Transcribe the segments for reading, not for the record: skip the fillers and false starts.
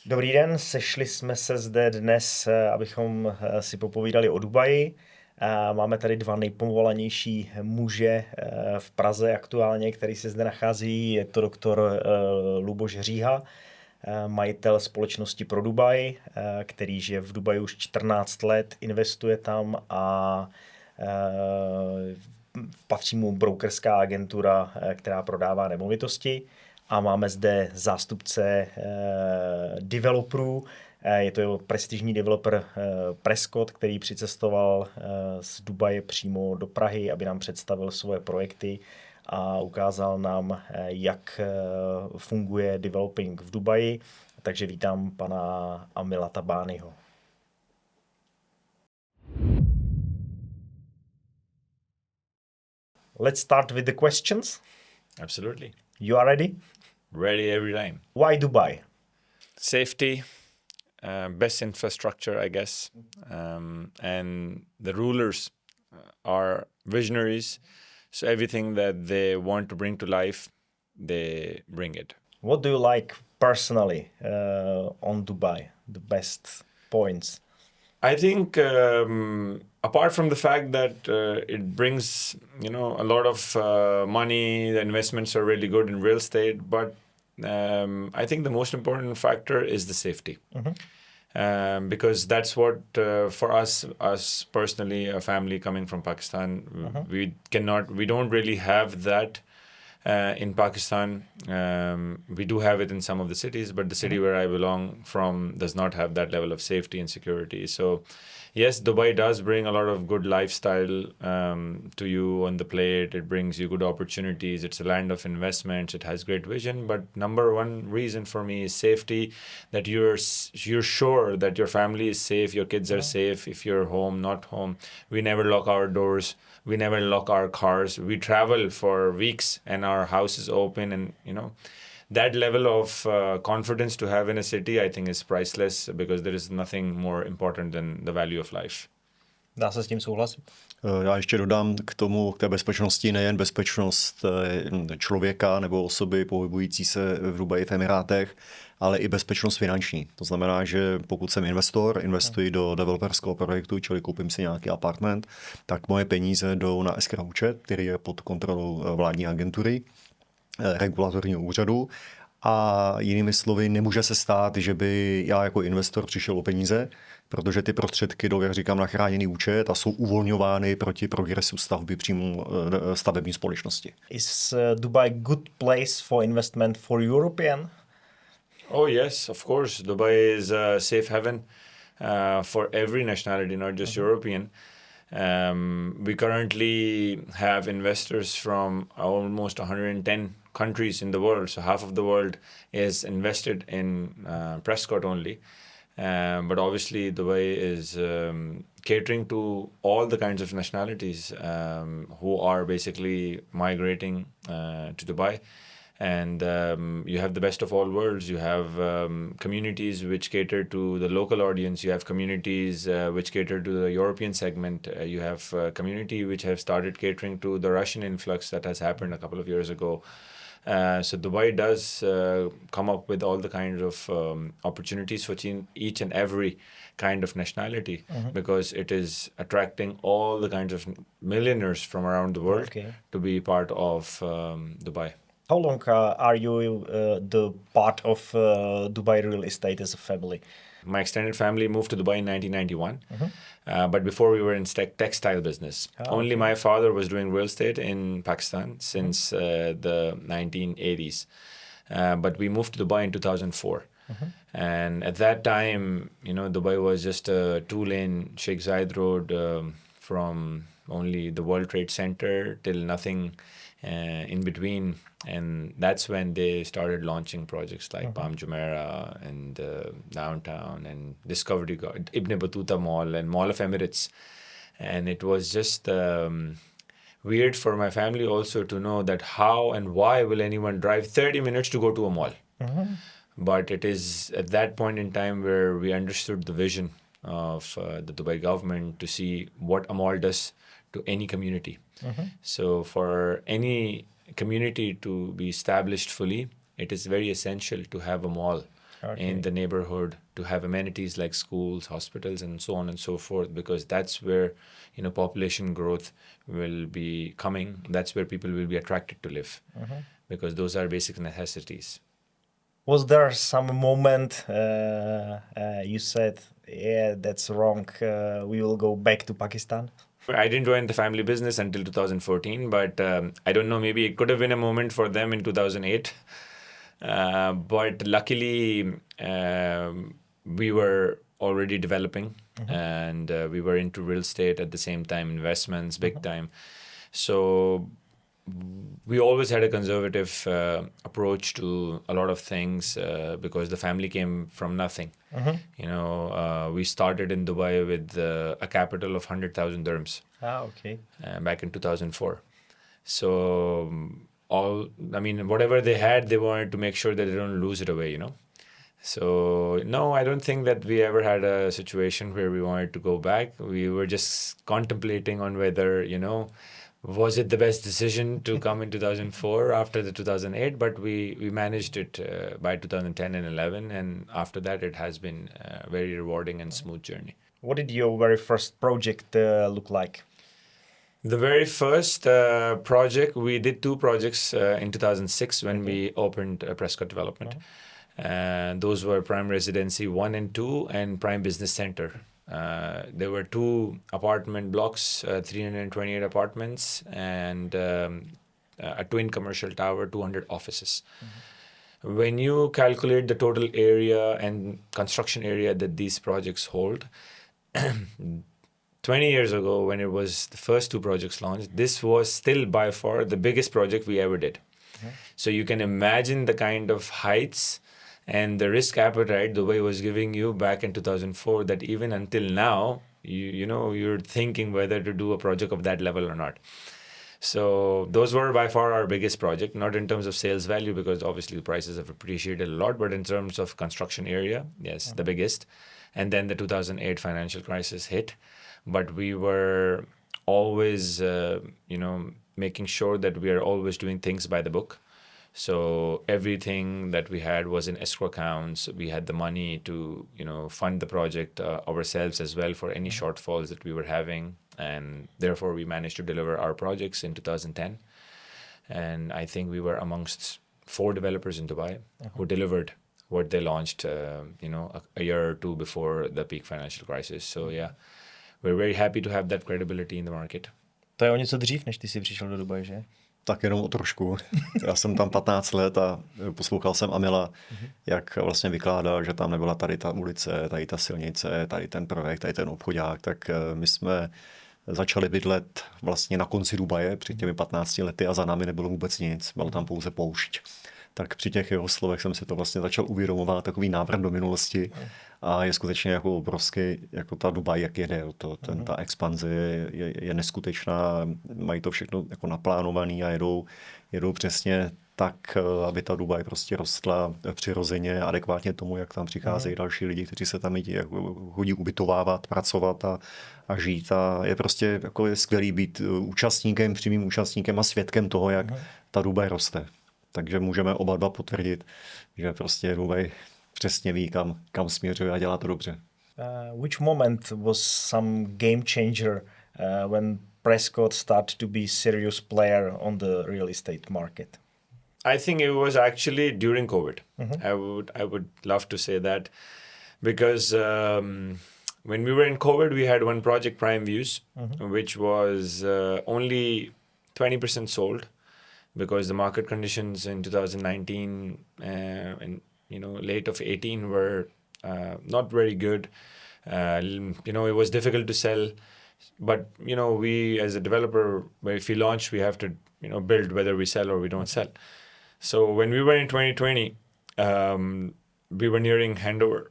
Dobrý den, sešli jsme se zde dnes, abychom si popovídali o Dubaji. Máme tady dva nejpovolanější muže v Praze aktuálně, který se zde nachází. Je to doktor Luboš Říha, majitel společnosti ProDubai, který žije v Dubaji už 14 let, investuje tam a patří mu brokerská agentura, která prodává nemovitosti. A máme zde zástupce developerů. Je to prestižní developer Prescott, který přicestoval z Dubaje přímo do Prahy, aby nám představil svoje projekty a ukázal nám, jak funguje developing v Dubaji. Takže vítám pana Aamila Tabaniho. Let's start with the questions. Absolutely. You are ready? Ready every time. Why Dubai? Safety, best infrastructure, I guess. And the rulers are visionaries. So everything that they want to bring to life, they bring it. What do you like personally on Dubai? The best points? I think apart from the fact that it brings, a lot of money, the investments are really good in real estate, but I think the most important factor is the safety. Mm-hmm. Because that's what, for us personally, a family coming from Pakistan, mm-hmm. we don't really have that in Pakistan. We do have it in some of the cities, but the city mm-hmm. where I belong from does not have that level of safety and security. So yes, Dubai does bring a lot of good lifestyle to you on the plate. It brings you good opportunities. It's a land of investments. It has great vision. But number one reason for me is safety, that you're sure that your family is safe, your kids are safe. If you're home, not home, we never lock our doors. We never lock our cars. We travel for weeks and our house is open, and that level of confidence to have in a city, I think, is priceless, because there is nothing more important than the value of life. Dá se s tím souhlasit? Já ještě dodám k té bezpečnosti nejen bezpečnost člověka nebo osoby pohybující se v Dubaji v Emirátech, ale i bezpečnost finanční. To znamená, že pokud jsem investor, investuji do developerského projektu, čili koupím si nějaký apartment, tak moje peníze jdou na escrow účet, který je pod kontrolou vládní agentury, regulatorního úřadu. A jinými slovy, nemůže se stát, že by já jako investor přišel o peníze, protože ty prostředky jdou, jak říkám, na chráněný účet a jsou uvolňovány proti progresu stavby přímo stavební společnosti. Is Dubai good place for investment for European? Oh yes, of course. Dubai is a safe haven for every nationality, not just European. We currently have investors from almost 110 countries in the world. So half of the world is invested in Prescott only. But obviously Dubai is catering to all the kinds of nationalities who are basically migrating to Dubai. And you have the best of all worlds. You have communities which cater to the local audience. You have communities which cater to the European segment. You have community which have started catering to the Russian influx that has happened a couple of years ago. So Dubai does come up with all the kinds of opportunities for each and every kind of nationality, because it is attracting all the kinds of millionaires from around the world to be part of Dubai. How long are you the part of Dubai real estate as a family? My extended family moved to Dubai in 1991, but before we were in textile business. Only my father was doing real estate in Pakistan since the 1980s, but we moved to Dubai in 2004. And at that time, Dubai was just a 2-lane Sheikh Zayed road from only the World Trade Center till nothing in between. And that's when they started launching projects like Palm Jumeirah and Downtown and Discovery Garden, Ibn Battuta Mall and Mall of Emirates. And it was just weird for my family also to know that how and why will anyone drive 30 minutes to go to a mall. But it is at that point in time where we understood the vision of the Dubai government to see what a mall does to any community. So for any community to be established fully, it is very essential to have a mall in the neighborhood to have amenities like schools, hospitals, and so on and so forth, because that's where, population growth will be coming. That's where people will be attracted to live, because those are basic necessities. Was there some moment you said, yeah, that's wrong, we will go back to Pakistan? I didn't join the family business until 2014, but I don't know, maybe it could have been a moment for them in 2008. But luckily, we were already developing, and we were into real estate at the same time, investments, big time. So we always had a conservative approach to a lot of things, because the family came from nothing. We started in Dubai with a capital of 100,000 dirhams. Back in 2004. So whatever they had, they wanted to make sure that they don't lose it away, So no, I don't think that we ever had a situation where we wanted to go back. We were just contemplating on whether, was it the best decision to come in 2004 after the 2008? But we managed it by 2010 and 11. And after that, it has been a very rewarding and smooth journey. What did your very first project look like? The very first project, we did 2 projects in 2006 when we opened Prescott Development. And those were Prime Residency 1 and 2 and Prime Business Center. There were 2 apartment blocks, 328 apartments, and a twin commercial tower, 200 offices. When you calculate the total area and construction area that these projects hold, 20 years ago, when it was the first 2 projects launched, this was still by far the biggest project we ever did. So you can imagine the kind of heights and the risk appetite Dubai was giving you back in 2004, that even until now, you're thinking whether to do a project of that level or not. So those were by far our biggest project, not in terms of sales value, because obviously the prices have appreciated a lot, but in terms of construction area, yes, the biggest. And then the 2008 financial crisis hit. But we were always, making sure that we are always doing things by the book. So everything that we had was in escrow accounts. We had the money to, fund the project ourselves as well for any shortfalls that we were having. And therefore, we managed to deliver our projects in 2010. And I think we were amongst 4 developers in Dubai who delivered what they launched, a year or 2 before the peak financial crisis. So, yeah. We're very happy to have that credibility in the market. To je o něco dřív, než ty jsi přišel do Dubaje, že? Tak jenom o trošku. Já jsem tam 15 let a poslouchal jsem Aamila, jak vlastně vykládal, že tam nebyla tady ta ulice, tady ta silnice, tady ten projekt, tady ten obchodák. Tak my jsme začali bydlet vlastně na konci Dubaje před těmi 15 lety a za námi nebylo vůbec nic. Byla tam pouze poušť. Tak při těch jeho slovech jsem si to vlastně začal uvědomovat, takový návrat do minulosti. A je skutečně jako obrovský, jako ta Dubaj, jak jede. Ta expanze je neskutečná, mají to všechno jako naplánovaný a jedou přesně tak, aby ta Dubaj prostě rostla přirozeně, adekvátně tomu, jak tam přicházejí další lidi, kteří se tam chodí ubytovávat, pracovat a žít. A je prostě jako je skvělý být účastníkem, přímým účastníkem a svědkem toho, jak ta Dubaj roste. Takže můžeme oba dva potvrdit, že prostě Dubaj přesně ví, kam směřuje a dělá to dobře. Which moment was some game changer when Prescott started to be serious player on the real estate market? I think it was actually during COVID. I would love to say that, because when we were in COVID, we had one project, Prime Views, which was only 20% sold, because the market conditions in 2019 and late of 18 were not very good. It was difficult to sell, but we as a developer, if we launch, we have to build whether we sell or we don't sell. So when we were in 2020, we were nearing handover.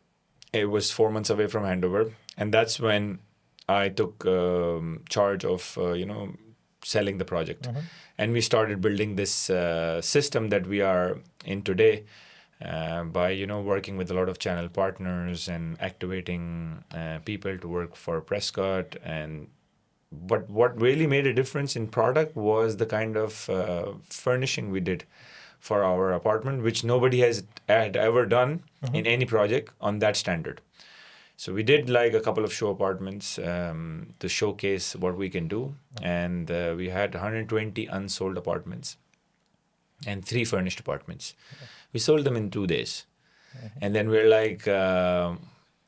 It was 4 months away from handover, and that's when I took charge of selling the project. And we started building this system that we are in today by working with a lot of channel partners and activating people to work for Prescott. But what really made a difference in product was the kind of furnishing we did for our apartment, which nobody had ever done in any project on that standard. So we did like a couple of show apartments to showcase what we can do. And we had 120 unsold apartments and 3 furnished apartments. We sold them in 2 days. And then we're like,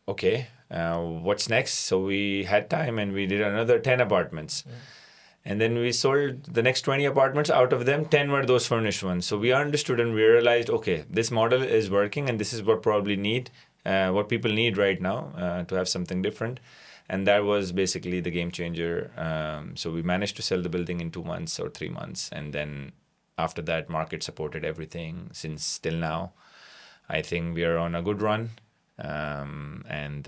okay, what's next? So we had time and we did another 10 apartments. And then we sold the next 20 apartments. Out of them, 10 were those furnished ones. So we understood and we realized, okay, this model is working and this is what what people need right now to have something different. And that was basically the game changer. So we managed to sell the building in 2 months or 3 months. And then after that, market supported everything since till now. I think we are on a good run. And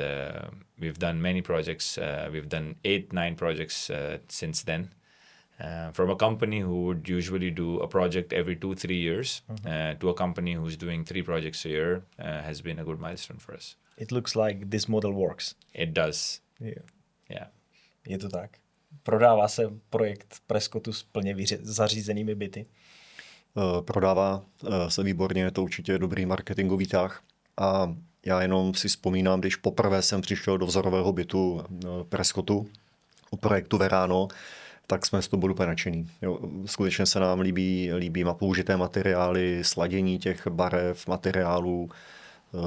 we've done many projects. We've done 8-9 projects since then. From a company who would usually do a project every 2-3 years to a company who's doing 3 projects a year has been a good milestone for us. It looks like this model works. It does. Yeah. Je to tak. Prodává se projekt Prescottu s plně zařízenými byty? Prodává se výborně, je to určitě dobrý marketingový tah. A já jenom si vzpomínám, když poprvé jsem přišel do vzorového bytu Prescottu u projektu Verano, tak jsme z toho byli úplně nadšený. Skutečně se nám líbí použité materiály, sladění těch barev, materiálů,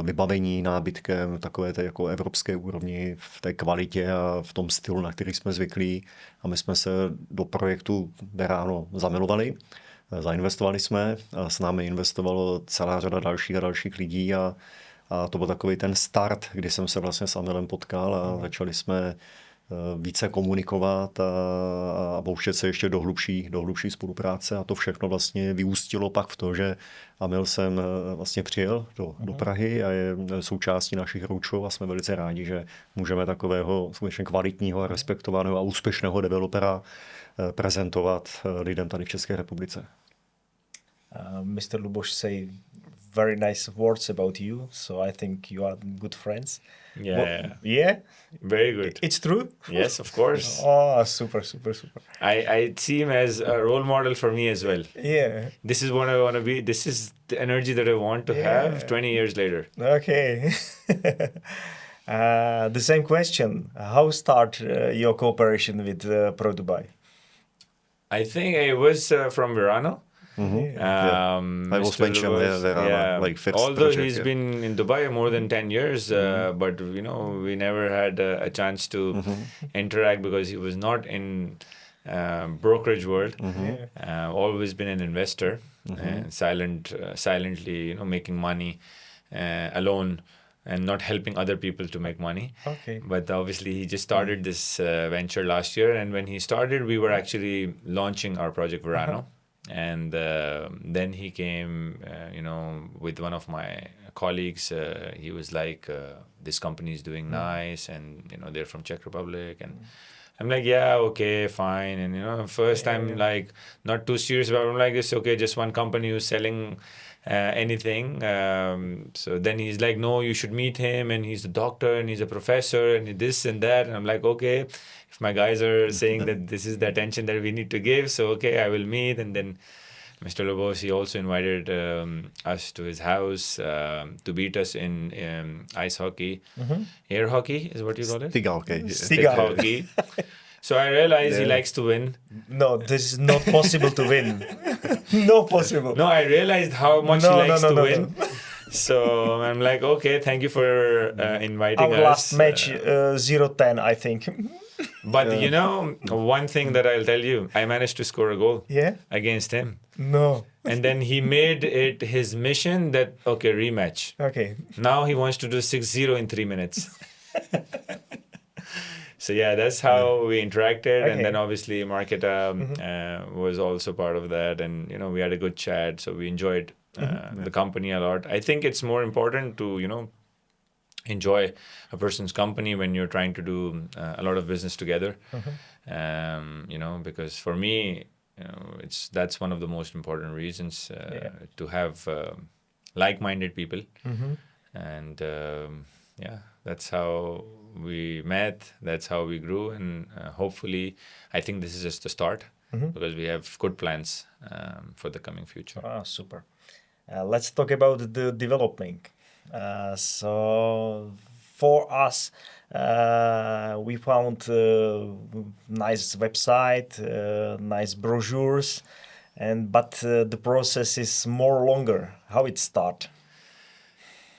vybavení nábytkem, takové té jako evropské úrovni, v té kvalitě a v tom stylu, na který jsme zvyklí. A my jsme se do projektu Verano zamilovali, zainvestovali jsme, a s námi investovalo celá řada dalších lidí a to byl takový ten start, kdy jsem se vlastně s Aamilem potkal a začali jsme více komunikovat a pouštět se ještě do hlubší spolupráce a to všechno vlastně vyústilo pak v to, že Aamil sem vlastně přijel do Prahy a je součástí našich roadshow a jsme velice rádi, že můžeme takového skutečně kvalitního, respektovaného a úspěšného developera prezentovat lidem tady v České republice. Mr. Luboš say very nice words about you, so I think you are good friends. Yeah. Very good. It's true? Yes, of course. Oh, super. I see him as a role model for me as well. Yeah. This is what I want to be. This is the energy that I want to have 20 years later. Okay. The same question. How start your cooperation with ProDubai? I think it was from Verano. I was mentioned Verano, like first although project, he's been in Dubai more than 10 years, but we never had a chance to interact because he was not in brokerage world. Always been an investor, silently, making money alone and not helping other people to make money. Okay. But obviously he just started this venture last year, and when he started, we were actually launching our project Verano. And then he came, with one of my colleagues. He was like, this company is doing nice, and, they're from Czech Republic. And I'm like, yeah, okay, fine. And, first time, like, not too serious about it. I'm like, it's okay, just one company who's selling anything. So then he's like, no, you should meet him. And he's a doctor, and he's a professor, and this and that. And I'm like, okay. If my guys are saying that this is the attention that we need to give, so okay, I will meet. And then Mr. Luboš, he also invited us to his house to beat us in ice hockey. Air hockey is what you call it? Stick hockey. So I realized he likes to win. No, this is not possible to win. No possible. No, I realized how much he likes to win. So I'm like, okay, thank you for inviting us. Our last match, 0-10, I think. But one thing that I'll tell you, I managed to score a goal against him. No. And then he made it his mission that, okay, rematch. Okay. Now he wants to do 6-0 in 3 minutes. So yeah, that's how we interacted. Okay. And then obviously Marketa was also part of that. And, we had a good chat. So we enjoyed the company a lot. I think it's more important to, enjoy a person's company when you're trying to do a lot of business together. Because for me, that's one of the most important reasons to have like-minded people. And that's how we met, that's how we grew, and hopefully I think this is just the start because we have good plans for the coming future. Super. Let's talk about the developing. So for us, we found nice website, nice brochures, but the process is more longer. How it start?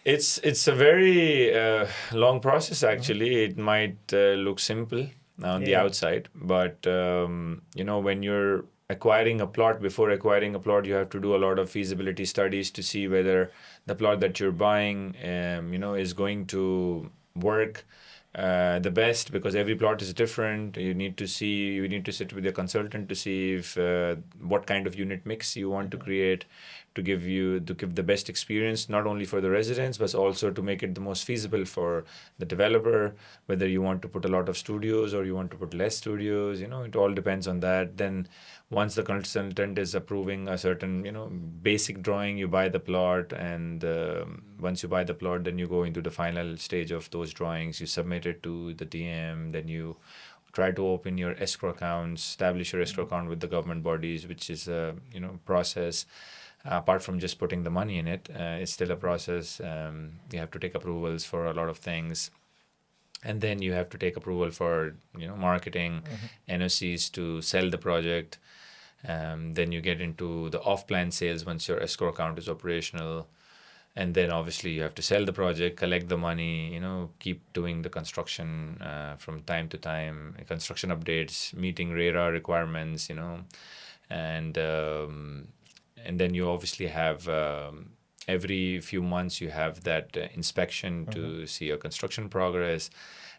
It's a very long process actually. It might look simple on the outside, but when you're acquiring a plot, before acquiring a plot, you have to do a lot of feasibility studies to see whether the plot that you're buying, is going to work the best, because every plot is different. You need to sit with your consultant to see if what kind of unit mix you want to create to give the best experience, not only for the residents, but also to make it the most feasible for the developer, whether you want to put a lot of studios or you want to put less studios, it all depends on that. Then once the consultant is approving a certain, basic drawing, you buy the plot, and once you buy the plot, then you go into the final stage of those drawings. You submit it to the DM, then you try to open your escrow accounts, establish your escrow account with the government bodies, which is a process. Apart from just putting the money in it, it's still a process. You have to take approvals for a lot of things. And then you have to take approval for, marketing, NOCs to sell the project. Then you get into the off-plan sales once your escrow account is operational. And then obviously you have to sell the project, collect the money, keep doing the construction from time to time, construction updates, meeting RERA requirements, and then you obviously have every few months you have that inspection to see your construction progress.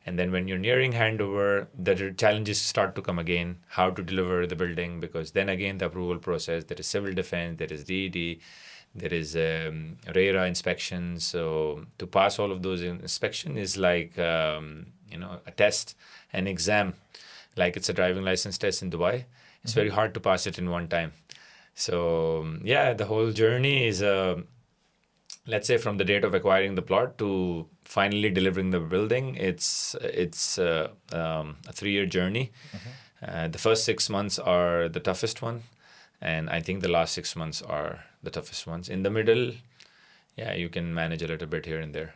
And then when you're nearing handover, the challenges start to come again, how to deliver the building, because then again the approval process, there is civil defense, there is DED, there is RERA inspections. So to pass all of those inspection is like a test, an exam, like it's a driving license test in Dubai. It's very hard to pass it in one time. So the whole journey is, let's say, from the date of acquiring the plot to finally delivering the building, it's a 3-year journey. The first 6 months are the toughest one, and I think the last 6 months are the toughest ones. In the middle, you can manage a little bit here and there.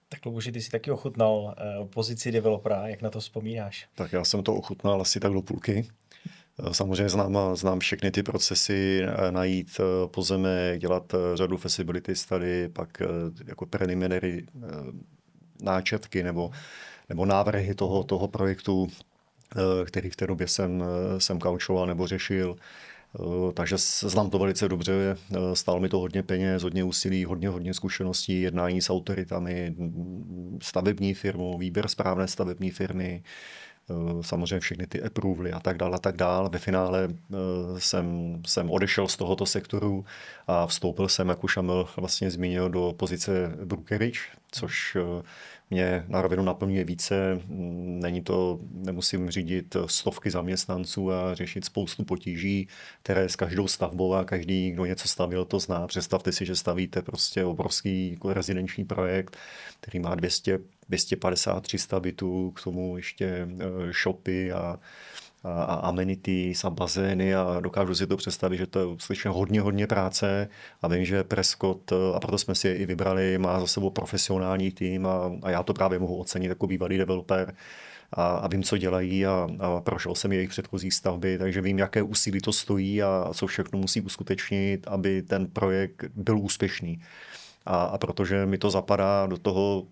Tak Luboši, ty jsi taky ochutnal pozici developera, jak na to vzpomínáš? Tak já jsem to ochutnal asi tak do půlky. Samozřejmě znám všechny ty procesy, najít pozemek, dělat řadu feasibility study, pak jako preliminary náčrtky nebo návrhy toho projektu, který v té době jsem kaučoval nebo řešil. Takže znám to velice dobře, stálo mi to hodně peněz, hodně úsilí, hodně zkušeností, jednání s autoritami, stavební firmou, výběr správné stavební firmy, samozřejmě všechny ty approvely a tak dále. Ve finále jsem odešel z tohoto sektoru a vstoupil jsem, jak už Aamil vlastně zmínil, do pozice brokerage, což mě na rovinu naplňuje více. Nemusím řídit stovky zaměstnanců a řešit spoustu potíží, které s každou stavbou a každý, kdo něco stavil, to zná. Představte si, že stavíte prostě obrovský rezidenční projekt, který má 250-300 bytů, k tomu ještě shopy a amenities a bazény, a dokážu si to představit, že to je slyším hodně práce, a vím, že Prescott, a proto jsme si je i vybrali, má za sebou profesionální tým a já to právě mohu ocenit jako bývalý developer a vím, co dělají a prošel jsem jejich předchozí stavby, takže vím, jaké úsilí to stojí a co všechno musí uskutečnit, aby ten projekt byl úspěšný. A protože mi to zapadá do toho,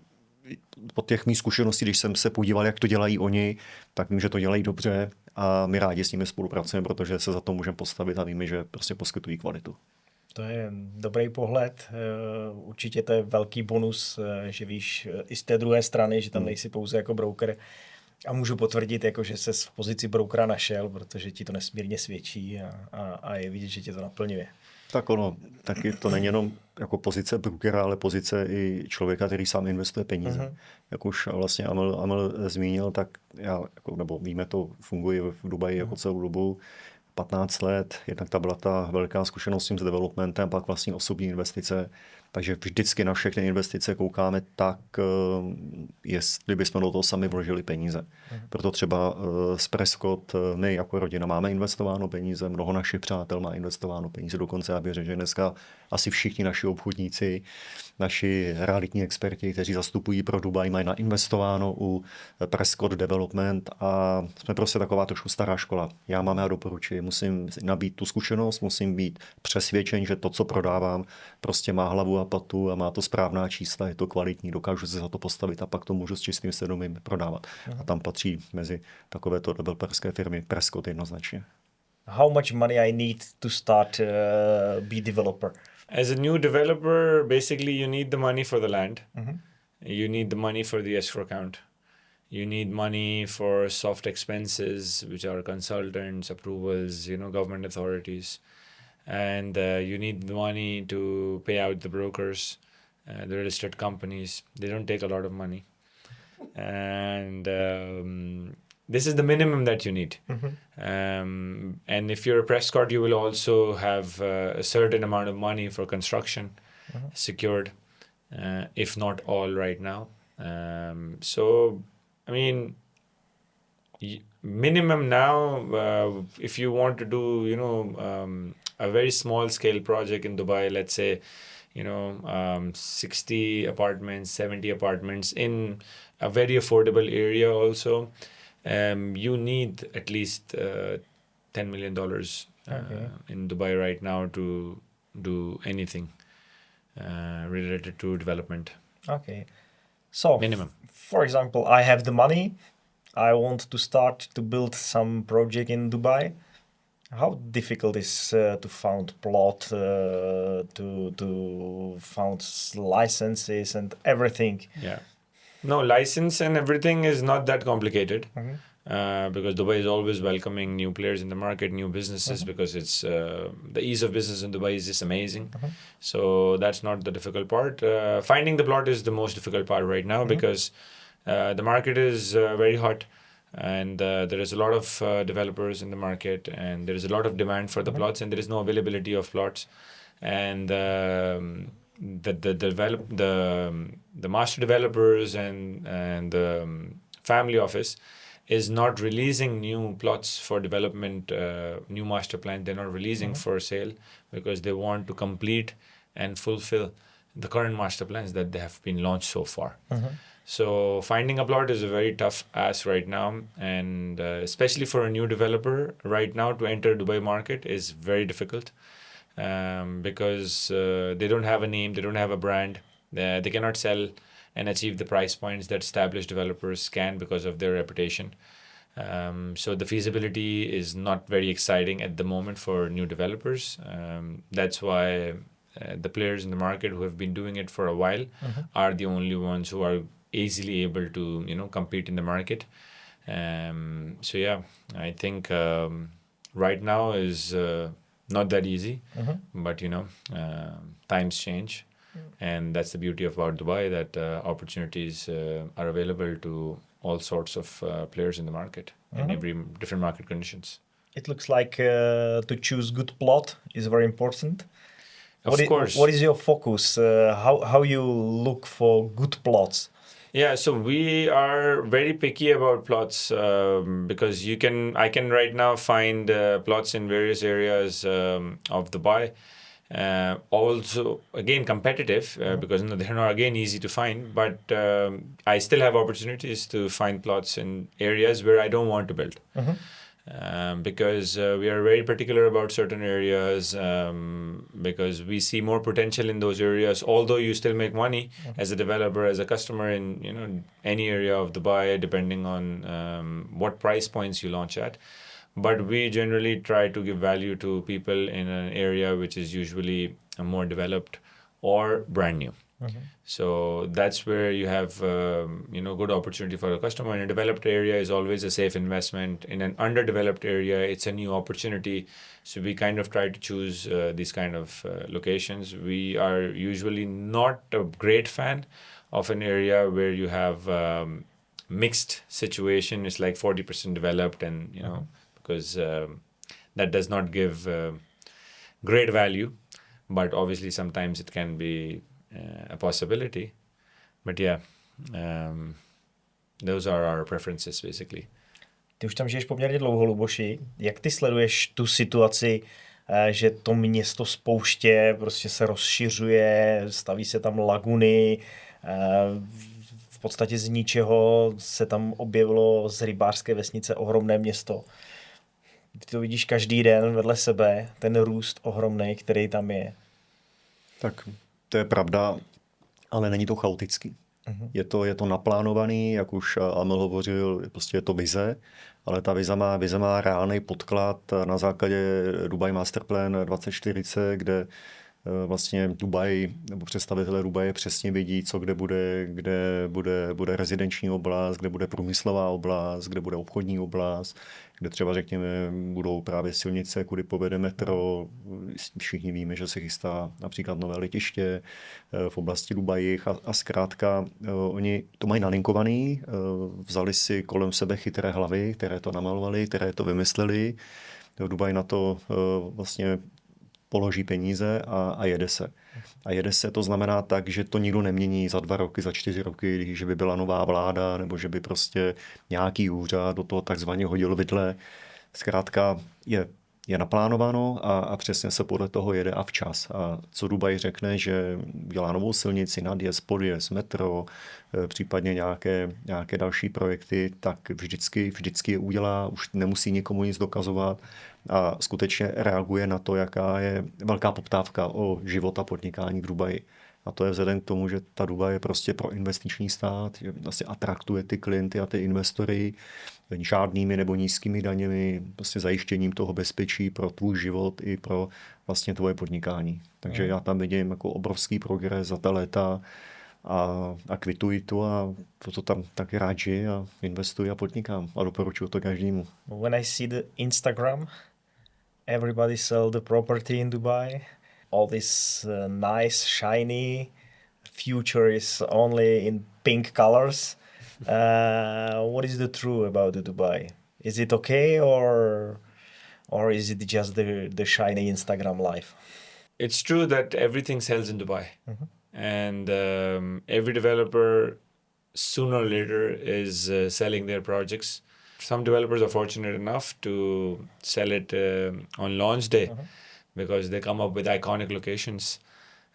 po těch mých zkušeností, když jsem se podíval, jak to dělají oni, tak vím, že to dělají dobře a my rádi s nimi spolupracujeme, protože se za to můžeme postavit a víme, že prostě poskytují kvalitu. To je dobrý pohled. Určitě to je velký bonus, že víš i z té druhé strany, že tam nejsi pouze jako broker. A můžu potvrdit, jako, že ses v pozici brokera našel, protože ti to nesmírně svědčí a je vidět, že tě to naplňuje. Tak taky to není jenom jako pozice brokera, ale pozice i člověka, který sám investuje peníze. Jak už vlastně Aamil zmínil, tak víme, to funguje v Dubaji jako celou dobu, 15 let, jednak ta byla ta velká zkušenost s tím s developmentem, pak vlastně osobní investice, Takže vždycky na všechny investice koukáme tak, jestli bychom do toho sami vložili peníze. Proto třeba z Prescott my jako rodina máme investováno peníze, mnoho našich přátel má investováno peníze, dokonce já věřím, že dneska asi všichni naši obchodníci, naši realitní experti, kteří zastupují pro Dubaj, mají nainvestováno u Prescott Development a jsme prostě taková trošku stará škola. Já mám a doporučuji, musím nabít tu zkušenost, musím být přesvědčen, že to, co prodávám, prostě má hlavu a patu a má to správná čísla, je to kvalitní, dokážu se za to postavit a pak to můžu s čistým svědomím prodávat. A tam patří mezi takovéto developerské firmy Prescott jednoznačně. How much money I need to start be developer? As a new developer, basically you need the money for the land. You need the money for the escrow account. You need money for soft expenses, which are consultants, approvals, government authorities. And you need the money to pay out the brokers, the real estate companies. They don't take a lot of money. And this is the minimum that you need. And if you're a Prescott, you will also have a certain amount of money for construction secured, if not all right now. So, I mean, minimum now, if you want to do, a very small scale project in Dubai, let's say, 60 apartments, 70 apartments in a very affordable area also, you need at least $10 million in Dubai right now to do anything related to development. Okay. So, minimum. For example, I have the money. I want to start to build some project in Dubai. How difficult is to found plot, to found licenses and everything? Yeah. No, license and everything is not that complicated because Dubai is always welcoming new players in the market, new businesses, because it's the ease of business in Dubai is just amazing. So that's not the difficult part. Finding the plot is the most difficult part right now because the market is very hot. And there is a lot of developers in the market, and there is a lot of demand for the plots, and there is no availability of plots. And the master developers and the family office is not releasing new plots for development, new master plan. They're not releasing for sale because they want to complete and fulfill the current master plans that they have been launched so far. So finding a plot is a very tough ask right now, and especially for a new developer right now to enter Dubai market is very difficult because they don't have a name, they don't have a brand, they cannot sell and achieve the price points that established developers can because of their reputation. So the feasibility is not very exciting at the moment for new developers. That's why the players in the market who have been doing it for a while are the only ones who are easily able to compete in the market. So yeah, I think right now is not that easy, but times change, and that's the beauty about Dubai, that opportunities are available to all sorts of players in the market in every different market conditions. It looks like to choose good plot is very important. Of course. What is your focus? How you look for good plots? Yeah, so we are very picky about plots because I can right now find plots in various areas of Dubai. Also, again, competitive because they're not again easy to find, but I still have opportunities to find plots in areas where I don't want to build. Because we are very particular about certain areas because we see more potential in those areas, although you still make money as a developer, as a customer in any area of Dubai, depending on what price points you launch at. But we generally try to give value to people in an area which is usually more developed or brand new. So that's where you have good opportunity for a customer. In a developed area is always a safe investment. In an underdeveloped area, it's a new opportunity. So we kind of try to choose these kind of locations. We are usually not a great fan of an area where you have mixed situation. It's like 40% developed, and because that does not give great value. But obviously sometimes it can be a possibility. But yeah, those are our preferences basically. Ty už tam žiješ poměrně dlouho, Luboši. Jak ty sleduješ tu situaci, že to město spouště prostě se rozšiřuje, staví se tam laguny, v podstatě z ničeho se tam objevilo z rybářské vesnice ohromné město. Ty to vidíš každý den vedle sebe, ten růst ohromný, který tam je. Tak to je pravda, ale není to chaotický. Je to naplánovaný, jak už Aamil hovořil, prostě je to vize, ale ta vize má reálný podklad na základě Dubai Master Plan 2040, kde vlastně Dubaj, nebo představitelé Dubaje přesně vidí, co kde bude rezidenční oblast, kde bude průmyslová oblast, kde bude obchodní oblast, kde třeba řekněme budou právě silnice, kudy povede metro. Všichni víme, že se chystá například nové letiště v oblasti Dubaji a zkrátka oni to mají nalinkovaný, vzali si kolem sebe chytré hlavy, které to namalovali, které to vymysleli. Dubaj na to vlastně položí peníze a jede se. A jede se, to znamená tak, že to nikdo nemění za 2 roky, za 4 roky, že by byla nová vláda, nebo že by prostě nějaký úřad do toho takzvaně hodil vidle. Zkrátka je naplánováno a přesně se podle toho jede a včas. A co Dubaj řekne, že dělá novou silnici, nadjezd, podjezd, metro, případně nějaké další projekty, tak vždycky je udělá, už nemusí nikomu nic dokazovat a skutečně reaguje na to, jaká je velká poptávka o život a podnikání v Dubaji. A to je vzhledem k tomu, že ta Dubaj je prostě pro investiční stát, že vlastně atraktuje ty klienty a ty investory žádnými nebo nízkými daněmi, prostě zajištěním toho bezpečí pro tvůj život i pro vlastně tvoje podnikání. Takže já tam vidím jako obrovský progres za ta léta a kvituji to a proto tam tak rád žiji a investuji a podnikám a doporučuji to každému. When I see the Instagram, everybody sell the property in Dubai. All this nice, shiny future is only in pink colors. What is the true about the Dubai? Is it okay or is it just the shiny Instagram life? It's true that everything sells in Dubai. And every developer sooner or later is selling their projects. Some developers are fortunate enough to sell it on launch day because they come up with iconic locations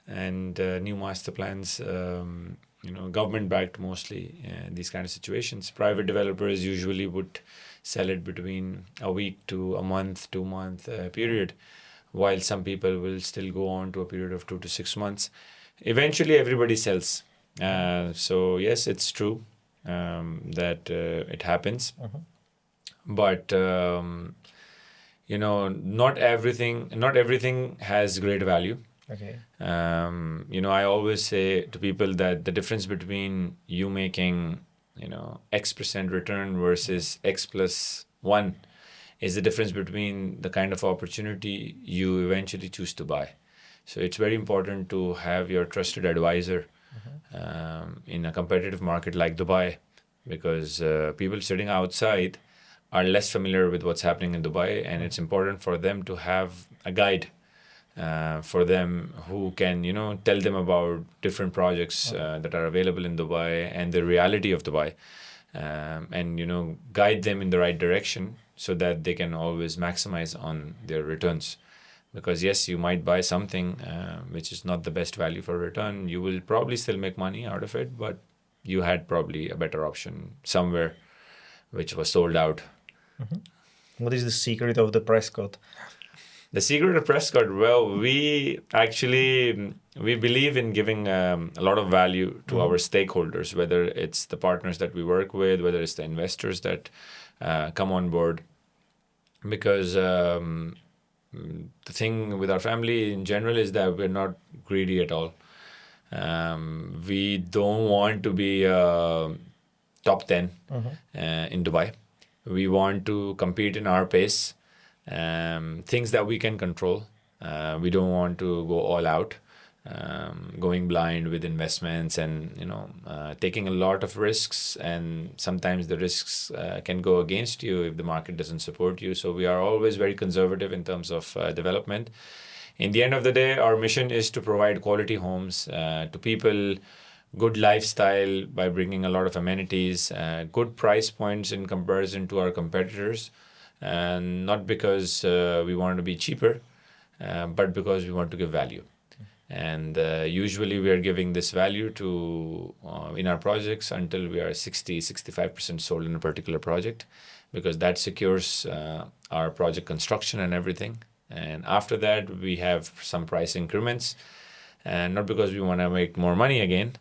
and new master plans, government backed mostly, these kind of situations. Private developers usually would sell it between a week to a month, 2 month period, while some people will still go on to a period of 2 to 6 months. Eventually everybody sells. So yes, it's true that it happens. But not everything has great value. Okay. I always say to people that the difference between you making X% return versus X plus 1 is the difference between the kind of opportunity you eventually choose to buy. So it's very important to have your trusted advisor in a competitive market like Dubai, because people sitting outside are less familiar with what's happening in Dubai, and it's important for them to have a guide for them who can, tell them about different projects that are available in Dubai and the reality of Dubai, and, guide them in the right direction so that they can always maximize on their returns. Because yes, you might buy something which is not the best value for return. You will probably still make money out of it, but you had probably a better option somewhere which was sold out. What is the secret of the Prescott? The secret of Prescott, well, we believe in giving a lot of value to our stakeholders, whether it's the partners that we work with, whether it's the investors that come on board. Because the thing with our family in general is that we're not greedy at all. We don't want to be top 10 in Dubai. We want to compete in our pace, things that we can control. We don't want to go all out, going blind with investments and, taking a lot of risks. And sometimes the risks can go against you if the market doesn't support you. So we are always very conservative in terms of development. In the end of the day, our mission is to provide quality homes to people, good lifestyle by bringing a lot of amenities, good price points in comparison to our competitors, and not because we want to be cheaper, but because we want to give value. And usually we are giving this value to in our projects until we are 65% sold in a particular project, because that secures our project construction and everything. And after that, we have some price increments, and not because we want to make more money again,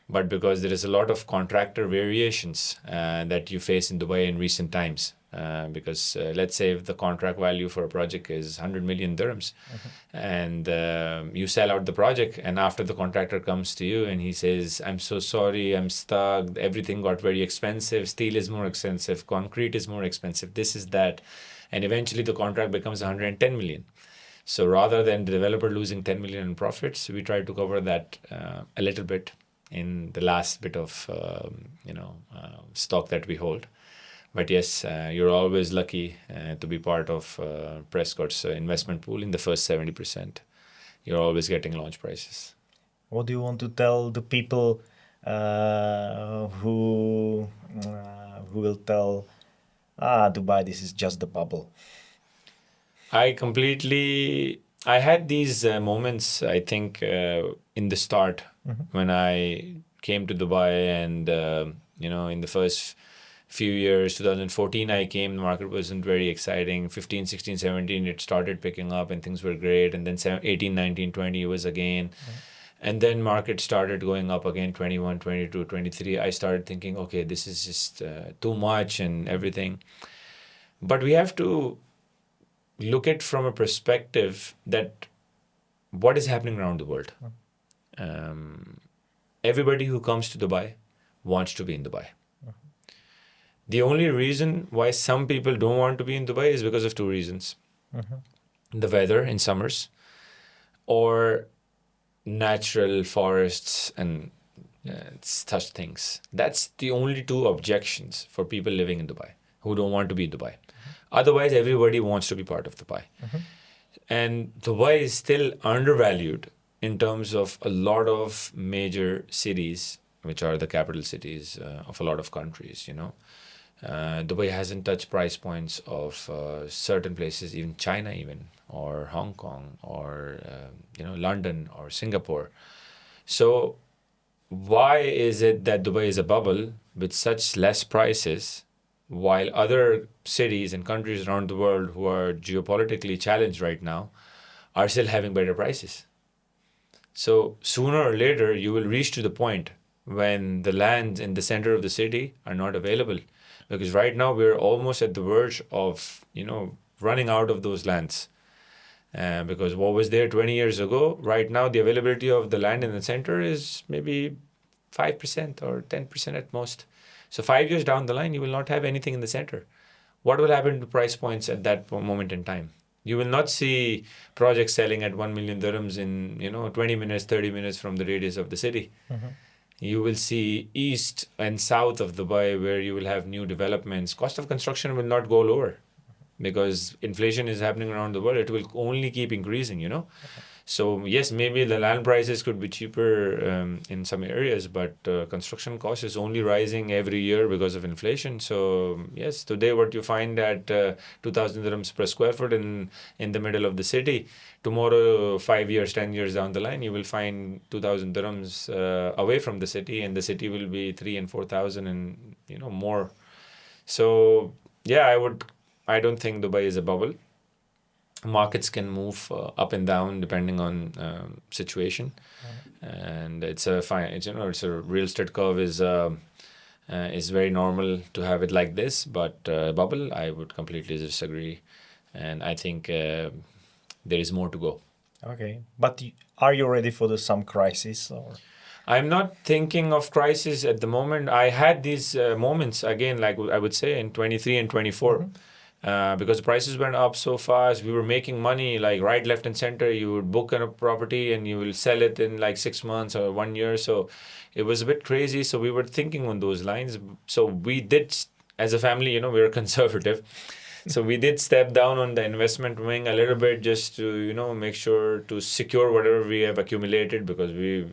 but because there is a lot of contractor variations that you face in Dubai in recent times. Because let's say if the contract value for a project is 100 million dirhams, and you sell out the project, and after the contractor comes to you and he says, I'm so sorry, I'm stuck, everything got very expensive, steel is more expensive, concrete is more expensive, this is that, and eventually the contract becomes 110 million. So rather than the developer losing 10 million in profits, we try to cover that a little bit in the last bit of stock that we hold. But yes, you're always lucky to be part of Prescott's investment pool in the first 70%. You're always getting launch prices. What do you want to tell the people who will tell, Dubai, this is just the bubble? I had these moments, I think, in the start when I came to Dubai, and, in the first few years, 2014 I came, the market wasn't very exciting. 15, 16, 17, it started picking up and things were great. And then 18, 19, 20 was again. And then market started going up again, 21, 22, 23. I started thinking, okay, this is just too much and everything. But we have to look at from a perspective that what is happening around the world. Everybody who comes to Dubai wants to be in Dubai. The only reason why some people don't want to be in Dubai is because of two reasons. The weather in summers, or natural forests and such things. That's the only two objections for people living in Dubai who don't want to be in Dubai. Otherwise, everybody wants to be part of Dubai. And Dubai is still undervalued in terms of a lot of major cities, which are the capital cities of a lot of countries, Dubai hasn't touched price points of certain places, even China even, or Hong Kong, or London or Singapore. So why is it that Dubai is a bubble with such less prices, while other cities and countries around the world who are geopolitically challenged right now are still having better prices? So sooner or later, you will reach to the point when the lands in the center of the city are not available. Because right now we're almost at the verge of, running out of those lands. Because what was there 20 years ago, right now the availability of the land in the center is maybe 5% or 10% at most. So 5 years down the line, you will not have anything in the center. What will happen to price points at that moment in time? You will not see projects selling at 1 million dirhams in 20 minutes, 30 minutes from the radius of the city. You will see east and south of Dubai where you will have new developments. Cost of construction will not go lower because inflation is happening around the world. It will only keep increasing, So yes, maybe the land prices could be cheaper in some areas, but construction cost is only rising every year because of inflation. So yes, today what you find at 2,000 dirhams per square foot in the middle of the city, tomorrow 5 years, 10 years down the line, you will find 2,000 dirhams away from the city, and the city will be 3,000 and 4,000 and more. So yeah, I don't think Dubai is a bubble. Markets can move up and down depending on situation, and it's a real estate curve is very normal to have it like this. But bubble, I would completely disagree, and I think there is more to go. Okay, but are you ready for some crisis? Or? I'm not thinking of crisis at the moment. I had these moments again, like I would say in 23 and 24. Because the prices went up so fast, we were making money like right, left, and center. You would book a property and you will sell it in like 6 months or 1 year. So it was a bit crazy. So we were thinking on those lines. So we did, as a family, we were conservative. So we did step down on the investment wing a little bit just to, make sure to secure whatever we have accumulated, because we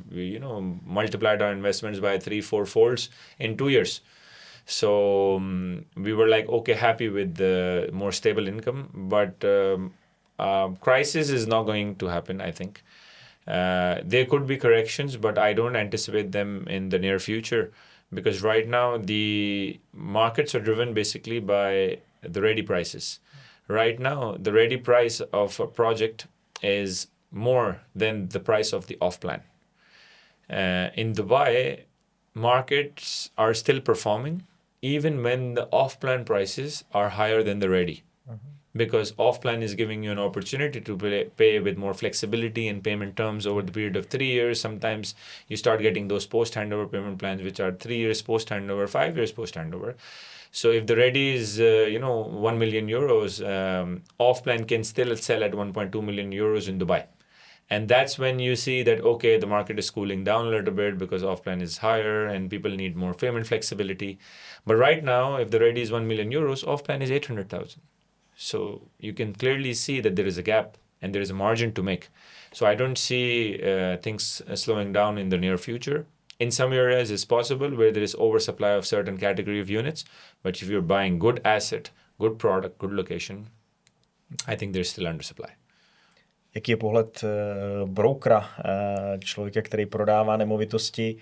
multiplied our investments by 3-4 folds in 2 years. So we were like, okay, happy with the more stable income, but crisis is not going to happen, I think. There could be corrections, but I don't anticipate them in the near future, because right now the markets are driven basically by the ready prices. Right now, the ready price of a project is more than the price of the off-plan. In Dubai, markets are still performing even when the off-plan prices are higher than the ready. Because off-plan is giving you an opportunity to pay with more flexibility in payment terms over the period of 3 years. Sometimes you start getting those post-handover payment plans, which are 3 years post-handover, 5 years post-handover. So if the ready is, 1 million euros, off-plan can still sell at 1.2 million euros in Dubai. And that's when you see that, okay, the market is cooling down a little bit because off-plan is higher and people need more payment flexibility. But right now, if the ready is 1 million euros, off-plan is 800,000. So you can clearly see that there is a gap and there is a margin to make. So I don't see things slowing down in the near future. In some areas, it's possible where there is oversupply of certain category of units. But if you're buying good asset, good product, good location, I think there's still undersupply. Jaký je pohled brokera, člověka, který prodává nemovitosti?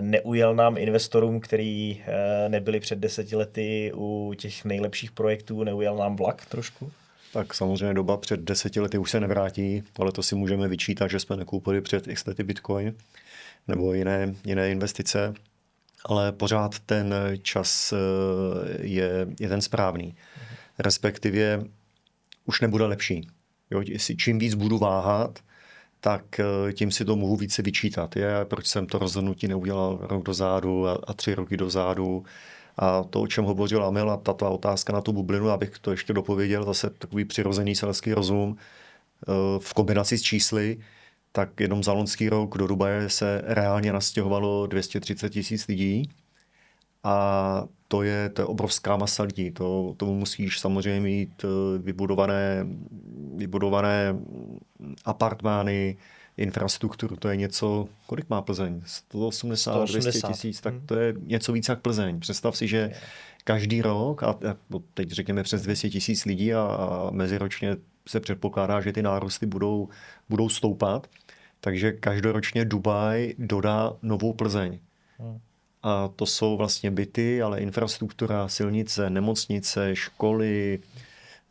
Neujel nám investorům, který nebyli před 10 lety u těch nejlepších projektů, neujel nám vlak trošku? Tak samozřejmě doba před 10 lety už se nevrátí, ale to si můžeme vyčítat, že jsme nekoupili před x lety Bitcoin nebo jiné investice, ale pořád ten čas je ten správný. Respektive už nebude lepší. Jo, čím víc budu váhat, tak tím si to mohu více vyčítat. Proč jsem to rozhodnutí neudělal rok dozadu a 3 roky dozadu. A to, o čem hovořil Aamil, a ta otázka na tu bublinu, abych to ještě dopověděl, zase takový přirozený selský rozum v kombinaci s čísly, tak jenom za loňský rok do Dubaje se reálně nastěhovalo 230 000 lidí. A to je obrovská masa lidí. Tomu musíš samozřejmě mít vybudované apartmány, infrastrukturu. To je něco, kolik má Plzeň? 180, 200 tisíc, tak to je něco víc jak Plzeň. Představ si, že každý rok, a teď řekněme přes 200 000 lidí a meziročně se předpokládá, že ty nárůsty budou stoupat, takže každoročně Dubaj dodá novou Plzeň. A to jsou vlastně byty, ale infrastruktura, silnice, nemocnice, školy,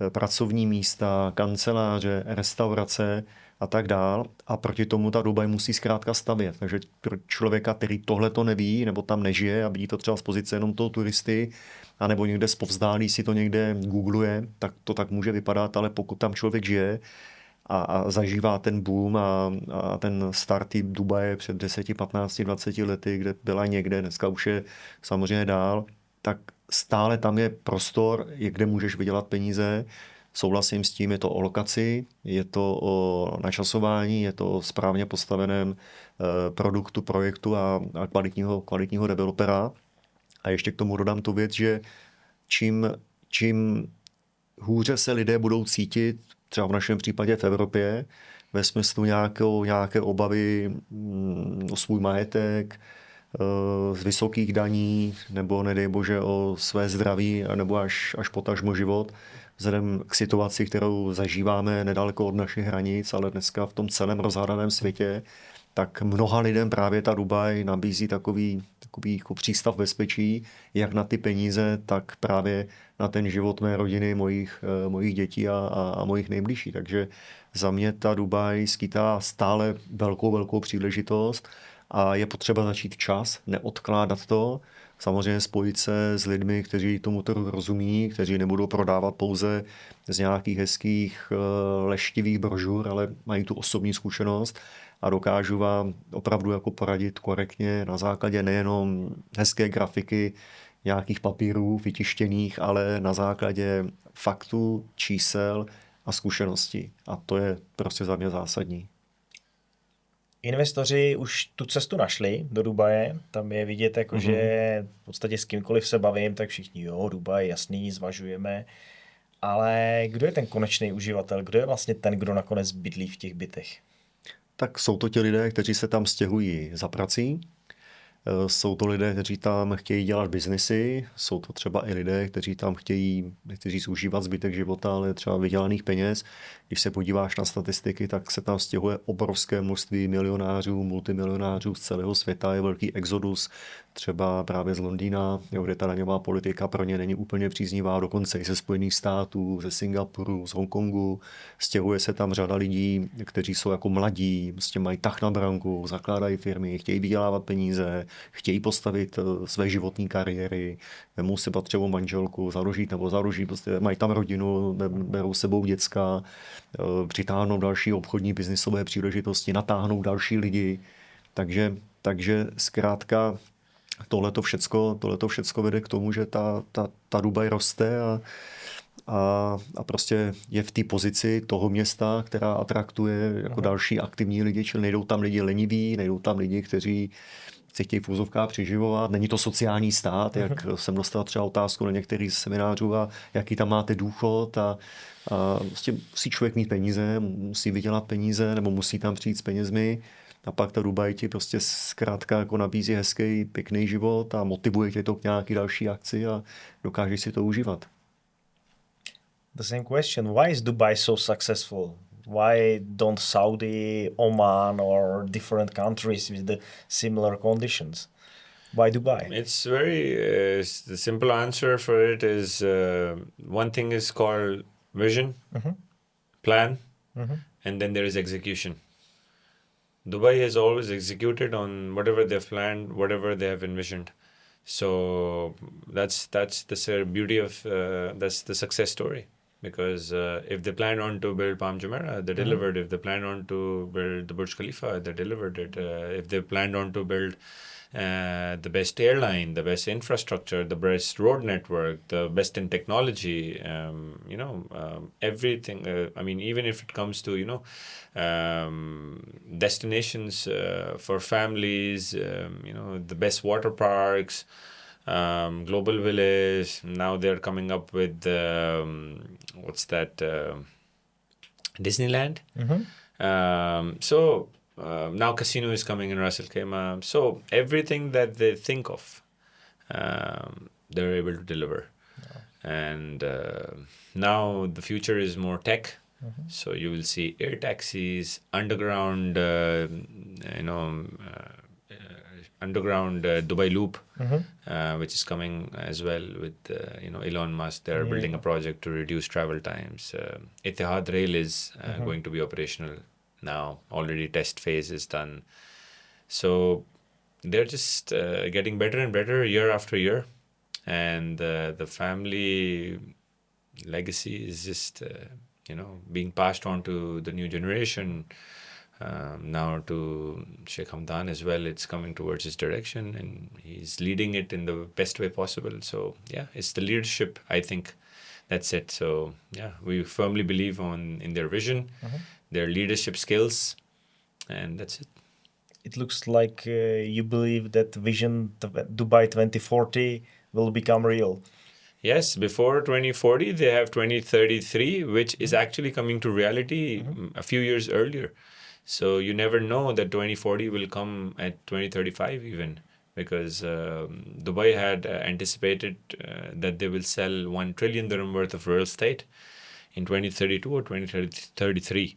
pracovní místa, kanceláře, restaurace a tak dál. A proti tomu ta Dubaj musí zkrátka stavět. Takže pro člověka, který tohle to neví, nebo tam nežije a vidí to třeba z pozice jenom toho turisty, anebo někde zpovzdálí si to někde googluje, tak to tak může vypadat, ale pokud tam člověk žije a zažívá ten boom a ten start Dubaje před 10, 15, 20 lety, kde byla někde, dneska už je samozřejmě dál, tak stále tam je prostor, kde můžeš vydělat peníze. Souhlasím s tím, je to o lokaci, je to o načasování, je to o správně postaveném produktu, projektu a kvalitního developera. A ještě k tomu dodám tu věc, že čím hůře se lidé budou cítit, třeba v našem případě v Evropě, ve smyslu nějaké obavy o svůj majetek, z vysokých daní, nebo nedej bože o své zdraví, nebo až potažmo život, vzhledem k situaci, kterou zažíváme nedaleko od našich hranic, ale dneska v tom celém rozhádaném světě, tak mnoha lidem právě ta Dubaj nabízí takový jako přístav bezpečí, jak na ty peníze, tak právě na ten život mé rodiny, mojich dětí a mojich nejbližších. Takže za mě ta Dubaj skýtá stále velkou příležitost a je potřeba začít včas, neodkládat to. Samozřejmě spojit se s lidmi, kteří tomu trhu rozumí, kteří nebudou prodávat pouze z nějakých hezkých leštivých brožur, ale mají tu osobní zkušenost a dokážu vám opravdu jako poradit korektně na základě nejenom hezké grafiky, nějakých papírů vytištěných, ale na základě faktů, čísel a zkušeností. A to je prostě za mě zásadní. Investoři už tu cestu našli do Dubaje, tam je vidět, jako, že v podstatě s kýmkoliv se bavím, tak všichni, Dubaj, jasný, zvažujeme. Ale kdo je ten konečný uživatel? Kdo je vlastně ten, kdo nakonec bydlí v těch bytech? Tak jsou to ti lidé, kteří se tam stěhují za prací. Jsou to lidé, kteří tam chtějí dělat biznesy, jsou to třeba i lidé, kteří tam chtějí, nechci říct užívat zbytek života, ale třeba vydělaných peněz. Když se podíváš na statistiky, tak se tam stěhuje obrovské množství milionářů, multimilionářů z celého světa, je velký exodus, třeba právě z Londýna, kde ta daňová politika pro ně není úplně příznivá, dokonce i ze Spojených států, ze Singapuru, z Hongkongu. Stěhuje se tam řada lidí, kteří jsou jako mladí, prostě mají tah na branku, zakládají firmy, chtějí vydělávat peníze, chtějí postavit své životní kariéry, vemou si třeba manželku, založí, prostě mají tam rodinu, berou sebou děcka, přitáhnou další obchodní biznisové příležitosti, natáhnou další lidi. Takže zkrátka tohleto všecko vede k tomu, že ta Dubaj roste a prostě je v té pozici toho města, která atraktuje jako další aktivní lidi, čili nejdou tam lidi leniví, nejdou tam lidi, kteří se chtějí v úzovkách přiživovat. Není to sociální stát, jak jsem dostal třeba otázku na některých seminářů, a jaký tam máte důchod a prostě musí člověk mít peníze, musí vydělat peníze nebo musí tam přijít s penězmi. A pak ta Dubaj ti prostě zkrátka jako nabízí hezký, pěkný život a motivuje tě to k nějaký další akci a dokážeš si to užívat. The same question. Why is Dubai so successful? Why don't Saudi, Oman or different countries with the similar conditions? Why Dubai? It's very, the simple answer for it is one thing is called vision, plan, and then there is execution. Dubai has always executed on whatever they've planned, whatever they have envisioned. So that's the beauty of that's the success story. Because if they planned on to build Palm Jumeirah, they delivered. If they planned on to build the Burj Khalifa, they delivered it. If they planned on to build the best airline, the best infrastructure, the best road network, the best in technology, everything. I mean, even if it comes to, destinations for families, the best water parks, Global Village. Now they're coming up with what's that? Disneyland. Now casino is coming in Ras Al Khaimah. So everything that they think of, they're able to deliver. And now the future is more tech. So you will see air taxis, underground, underground Dubai Loop, which is coming as well with Elon Musk. They're building a project to reduce travel times. Etihad Rail is going to be operational now. Already test phase is done. So they're just getting better and better year after year. And the family legacy is just, being passed on to the new generation. Now to Sheikh Hamdan as well, it's coming towards his direction and he's leading it in the best way possible. So yeah, it's the leadership, I think. That's it. So yeah, we firmly believe in their vision, their leadership skills, and that's it. It looks like you believe that vision Dubai 2040 will become real. Yes, before 2040, they have 2033, which is actually coming to reality a few years earlier. So you never know that 2040 will come at 2035 even, because Dubai had anticipated that they will sell $1 trillion worth of real estate in 2032 or 2033.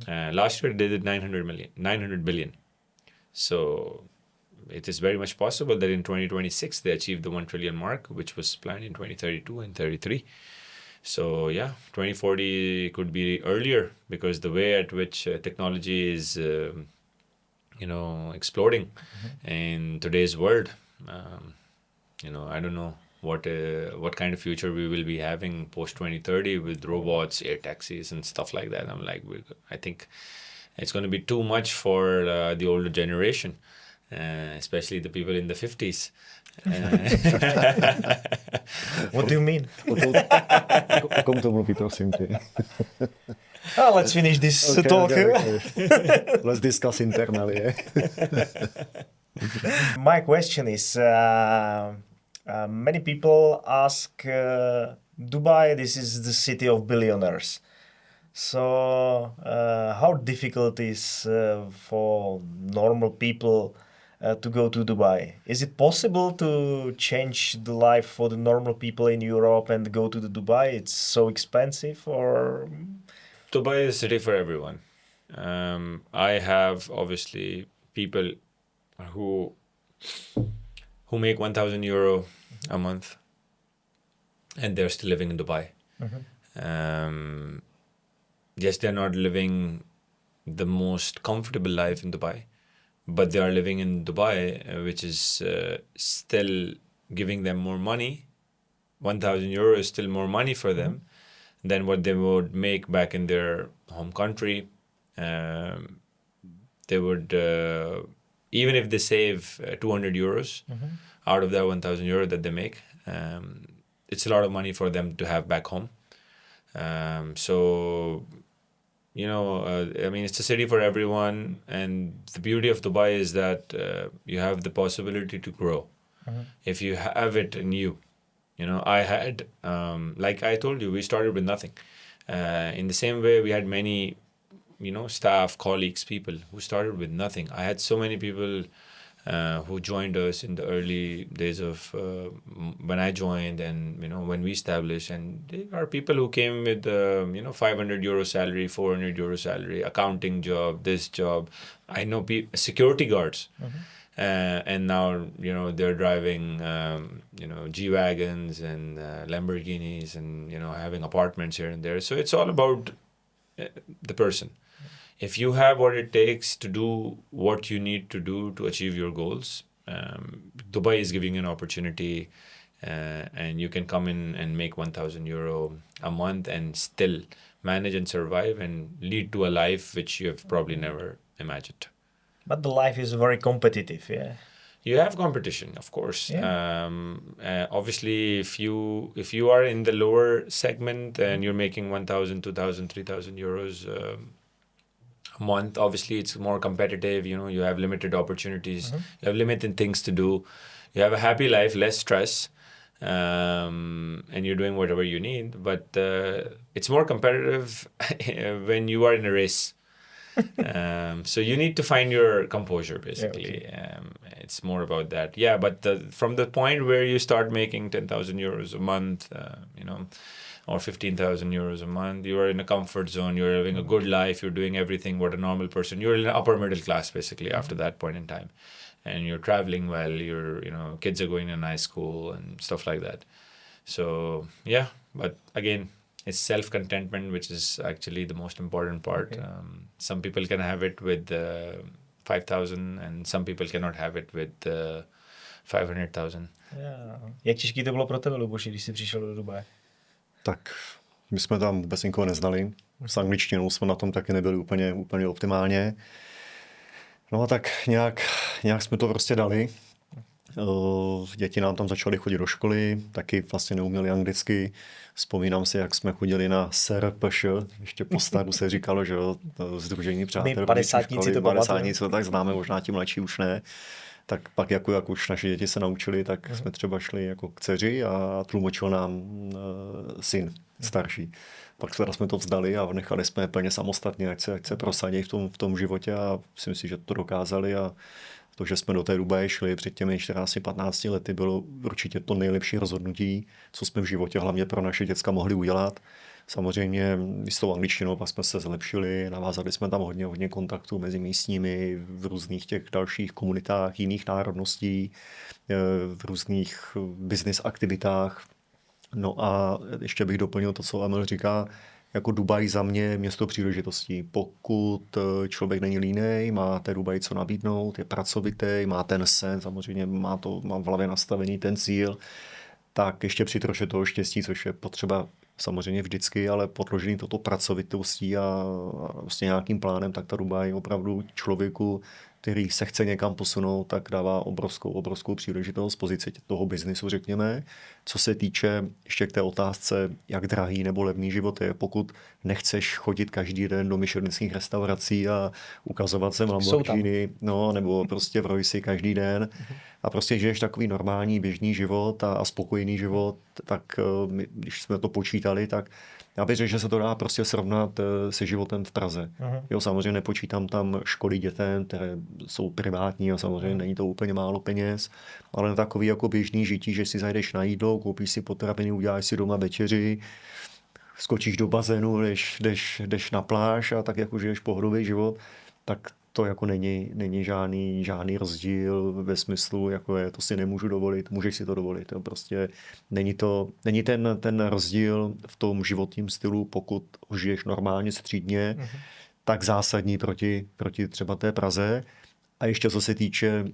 Last year they did 900 billion. So it is very much possible that in 2026 they achieve the 1 trillion mark, which was planned in 2032 and 33. So yeah, 2040 could be earlier because the way at which technology is, exploding in today's world. I don't know what kind of future we will be having post 2030 with robots, air taxis, and stuff like that. I think it's going to be too much for the older generation, especially the people in the 50s. What do you mean? O kom to mluví, prosím tě? Let's finish this talk. Okay. Let's discuss internally. My question is, many people ask Dubai, this is the city of billionaires. So how difficult is for normal people to go to Dubai? Is it possible to change the life for the normal people in Europe and go to the Dubai? It's so expensive, or? Dubai is a city for everyone. I have obviously people who make €1,000 a month, and they're still living in Dubai. Yes, they're not living the most comfortable life in Dubai, but they are living in Dubai, which is still giving them more money. €1,000 is still more money for them than what they would make back in their home country. They would, even if they save €200 out of that €1,000 that they make, it's a lot of money for them to have back home. So, I mean, it's a city for everyone. And the beauty of Dubai is that you have the possibility to grow if you have it in you. I had, like I told you, we started with nothing. In the same way, we had many, staff, colleagues, people who started with nothing. I had so many people who joined us in the early days of when I joined and, when we established. And they are people who came with, €500 salary, €400 salary, accounting job, this job. I know security guards. And now, they're driving, G-Wagons and Lamborghinis and, having apartments here and there. So it's all about the person. If you have what it takes to do what you need to do to achieve your goals, Dubai is giving you an opportunity, and you can come in and make €1,000 a month and still manage and survive and lead to a life which you have probably never imagined. But the life is very competitive, yeah. You have competition, of course. Yeah. Obviously, if you are in the lower segment and you're making €1,000, €2,000, €3,000 a month, obviously it's more competitive. You have limited opportunities. You have limited things to do. You have a happy life, less stress, and you're doing whatever you need. But it's more competitive when you are in a race. So you need to find your composure, basically. Yeah, okay. It's more about that. Yeah, but from the point where you start making €10,000 a month, or €15,000 a month, you are in a comfort zone, you're living a good life, you're doing everything what a normal person, you're in upper middle class, basically, after that point in time. And you're traveling well, kids are going to a nice school and stuff like that. So, yeah, but again, it's self-contentment, which is actually the most important part. Okay. Some people can have it with 5,000 and some people cannot have it with 500,000. Yeah. Jak těžký to bylo pro tebe, Luboši, když jsi přišel do Dubaje? Tak my jsme tam vůbec nikoho neznali. S angličtinou jsme na tom taky nebyli úplně optimálně. No a tak nějak jsme to prostě dali. Děti nám tam začaly chodit do školy, taky vlastně neuměli anglicky. Vzpomínám si, jak jsme chodili na SRPŠ, ještě po staru se říkalo, že jo, Sdružení přátel. My 50 to pamatujeme. to tak známe, možná ti mladší už ne. Tak pak jak už naše děti se naučili, tak jsme třeba šli jako kteří a tlumočil nám syn starší. Pak teda jsme to vzdali a nechali jsme plně samostatně, ať se prosadí v tom životě a myslím si, že to dokázali a to, že jsme do té Dubaje šli před těmi 14-15 lety, bylo určitě to nejlepší rozhodnutí, co jsme v životě hlavně pro naše děcka mohli udělat. Samozřejmě s tou angličtinou pak jsme se zlepšili, navázali jsme tam hodně kontaktů mezi místními v různých těch dalších komunitách, jiných národností, v různých business aktivitách. No a ještě bych doplnil to, co Aamil říká, jako Dubaj za mě město příležitostí. Pokud člověk není línej, má té Dubaji co nabídnout, je pracovitý, má ten sen, samozřejmě má v hlavě nastavený ten cíl, tak ještě při troše toho štěstí, což je potřeba samozřejmě vždycky, ale podložený toto pracovitostí a vlastně nějakým plánem, tak ta Dubaj opravdu člověku který se chce někam posunout, tak dává obrovskou příležitost z pozice toho biznisu, řekněme. Co se týče ještě k té otázce, jak drahý nebo levný život je, pokud nechceš chodit každý den do michelinských restaurací a ukazovat se v Lamborghini, no, nebo prostě v Royci každý den a prostě žiješ takový normální běžný život a spokojený život, tak když jsme to počítali, tak já bych řekl, že se to dá prostě srovnat se životem v Praze. Jo, samozřejmě nepočítám tam školy dětem, které jsou privátní a samozřejmě není to úplně málo peněz, ale na takový jako běžný žití, že si zajdeš na jídlo, koupíš si potraviny, uděláš si doma večeři, skočíš do bazénu, jdeš na pláž a tak jako žiješ pohodový život, tak to jako není žádný rozdíl ve smyslu, jako to si nemůžu dovolit, můžeš si to dovolit. Jo. Prostě není ten rozdíl v tom životním stylu, pokud ho žiješ normálně, střídně, tak zásadní proti třeba té Praze. A ještě co se týče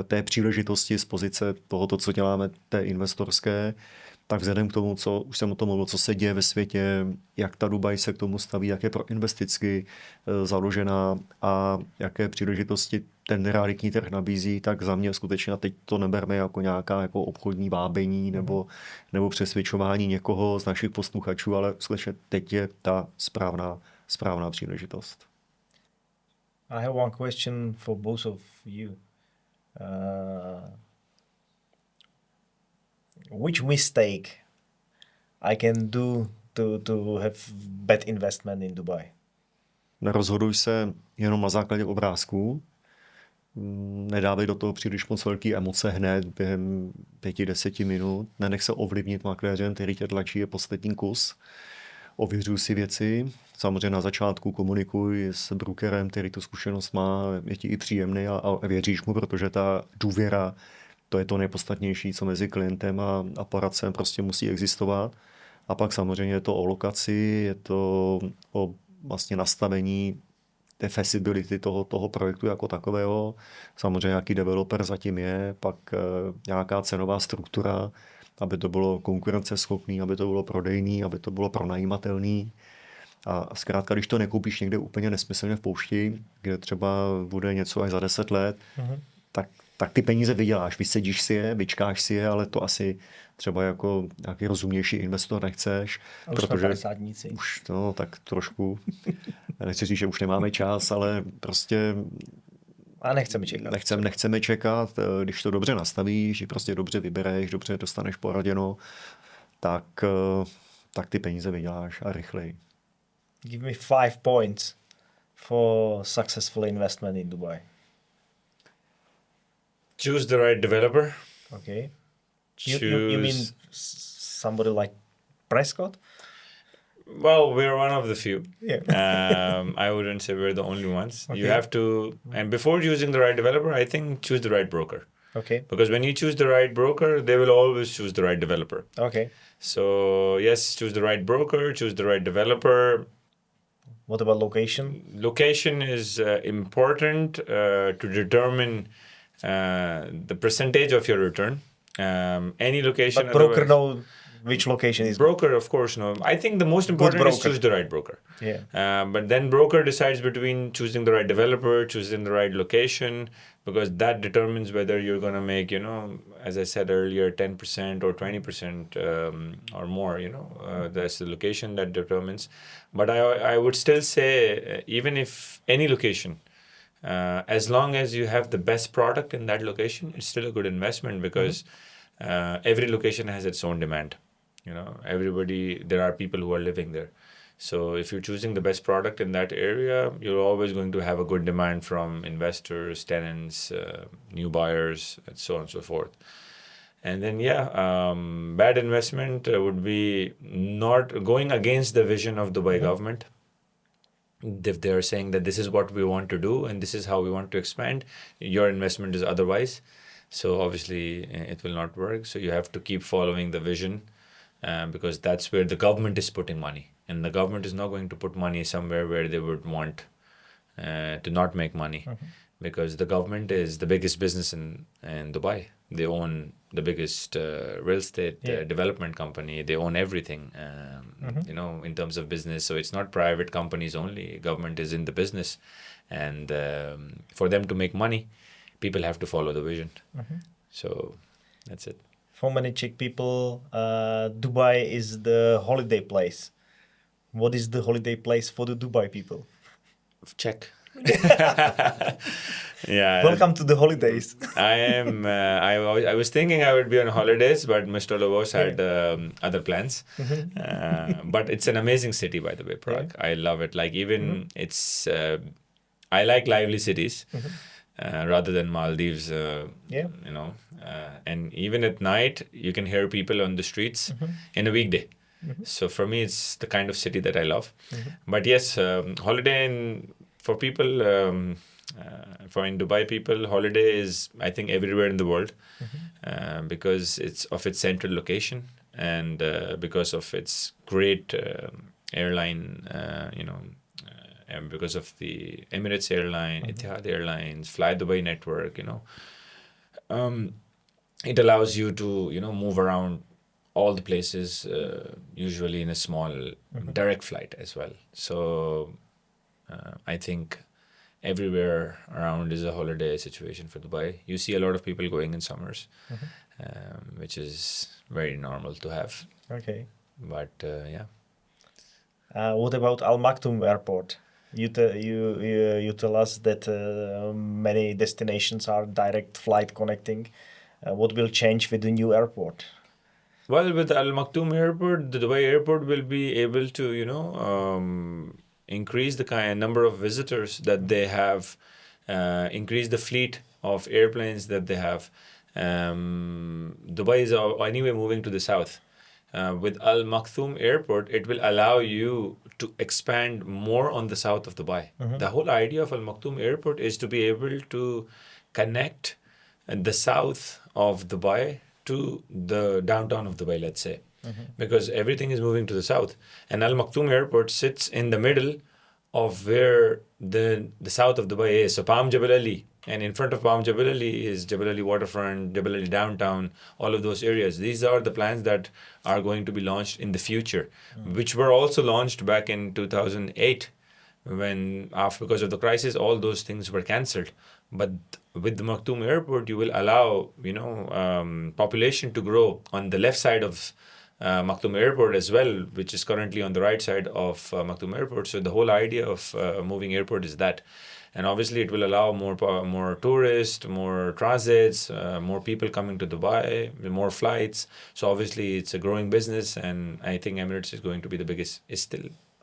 té příležitosti z pozice tohoto, co děláme, té investorské, tak vzhledem k tomu, co už jsem o tom mluvil, co se děje ve světě, jak ta Dubaj se k tomu staví, jak je pro investicky založená a jaké příležitosti ten realitní trh nabízí, tak za mě skutečně, a teď to neberme jako nějaká jako obchodní vábení nebo přesvědčování někoho z našich posluchačů, ale skutečně teď je ta správná příležitost. I have one question for both of you. Which mistake I can do to have bad investment in Dubai? Nerozhoduj se jenom na základě obrázků. Nedávej do toho příliš moc velký emoce hned během 5-10 minut. Nenech se ovlivnit makléřem, který tě tlačí je poslední kus. Ověřuj si věci. Samozřejmě na začátku komunikuj s brokerem, který tu zkušenost má, je ti i příjemný a věříš mu, protože ta důvěra, to je to nejpodstatnější, co mezi klientem a poradcem prostě musí existovat. A pak samozřejmě je to o lokaci, je to o vlastně nastavení té feasibility toho projektu jako takového. Samozřejmě nějaký developer zatím je, pak nějaká cenová struktura, aby to bylo konkurenceschopný, aby to bylo prodejný, aby to bylo pronajímatelný. A zkrátka, když to nekoupíš někde úplně nesmyslně v poušti, kde třeba bude něco až za 10 let, tak ty peníze vyděláš, vysedíš si je, vyčkáš si je, ale to asi třeba jako nějaký rozumnější investor nechceš. A už jsme padesátníci. Už no, tak trošku. Nechci říct, že už nemáme čas, ale prostě a nechceme čekat. Nechceme čekat, když to dobře nastavíš, že prostě dobře vybereš, dobře dostaneš poraděno, tak ty peníze vyděláš a rychleji. Give me 5 points for successful investment in Dubai. Choose the right developer. Okay. You mean somebody like Prescott? Well, we're one of the few. Yeah. I wouldn't say we're the only ones. Okay. You have to, and before choosing the right developer, I think choose the right broker. Okay. Because when you choose the right broker, they will always choose the right developer. Okay. So yes, choose the right broker, choose the right developer. What about location? Location is important to determine the percentage of your return. Any location. But broker know which location is broker, of course, no. I think the most important is choose the right broker. Yeah. But then broker decides between choosing the right developer, choosing the right location, because that determines whether you're going to make, you know, as I said earlier, 10% or 20% or more, you know. That's the location that determines. But I would still say, even if any location, as long as you have the best product in that location, it's still a good investment because every location has its own demand. You know, there are people who are living there. So if you're choosing the best product in that area, you're always going to have a good demand from investors, tenants, new buyers, and so on and so forth. And then, bad investment would be not going against the vision of Dubai government. If they're saying that this is what we want to do and this is how we want to expand, your investment is otherwise. So obviously it will not work. So you have to keep following the vision because that's where the government is putting money. And the government is not going to put money somewhere where they would want to not make money because the government is the biggest business in Dubai. they own the biggest real estate development company. They own everything, in terms of business. So it's not private companies only. Government is in the business. And for them to make money, people have to follow the vision. So that's it. For many Czech people, Dubai is the holiday place. What is the holiday place for the Dubai people? Czech. Yeah. Welcome to the holidays. I am. I was thinking I would be on holidays, but Mr. Luboš had other plans. But it's an amazing city, by the way, Prague. I love it. Like even it's. I like lively cities rather than Maldives. And even at night, you can hear people on the streets in a weekday. So for me, it's the kind of city that I love. But yes, holiday for people, for in Dubai people, holiday is, I think, everywhere in the world because it's of its central location and because of its great airline, and because of the Emirates airline, Etihad Airlines, Fly Dubai network, it allows you to, move around all the places, usually in a small direct flight as well. So I think everywhere around is a holiday situation for Dubai. You see a lot of people going in summers, which is very normal to have. Okay. But yeah. What about Al Maktoum Airport? You tell us that many destinations are direct flight connecting. What will change with the new airport? Well, with Al Maktoum Airport, the Dubai Airport will be able to, increase the number of visitors that they have, increase the fleet of airplanes that they have. Dubai is anyway moving to the south. With Al Maktoum Airport, it will allow you to expand more on the south of Dubai. The whole idea of Al Maktoum Airport is to be able to connect the south of Dubai to the downtown of Dubai, let's say, because everything is moving to the south. And Al Maktoum Airport sits in the middle of where the south of Dubai is. So Palm Jebel Ali, and in front of Palm Jebel Ali is Jebel Ali waterfront, Jebel Ali downtown, all of those areas. These are the plans that are going to be launched in the future, which were also launched back in 2008 when, because of the crisis, all those things were cancelled. But with the Maktoum Airport, you will allow, population to grow on the left side of Maktoum Airport as well, which is currently on the right side of Maktoum Airport. So the whole idea of moving airport is that. And obviously it will allow more tourists, more transits, more people coming to Dubai, more flights. So obviously it's a growing business, and I think Emirates is going to be the biggest.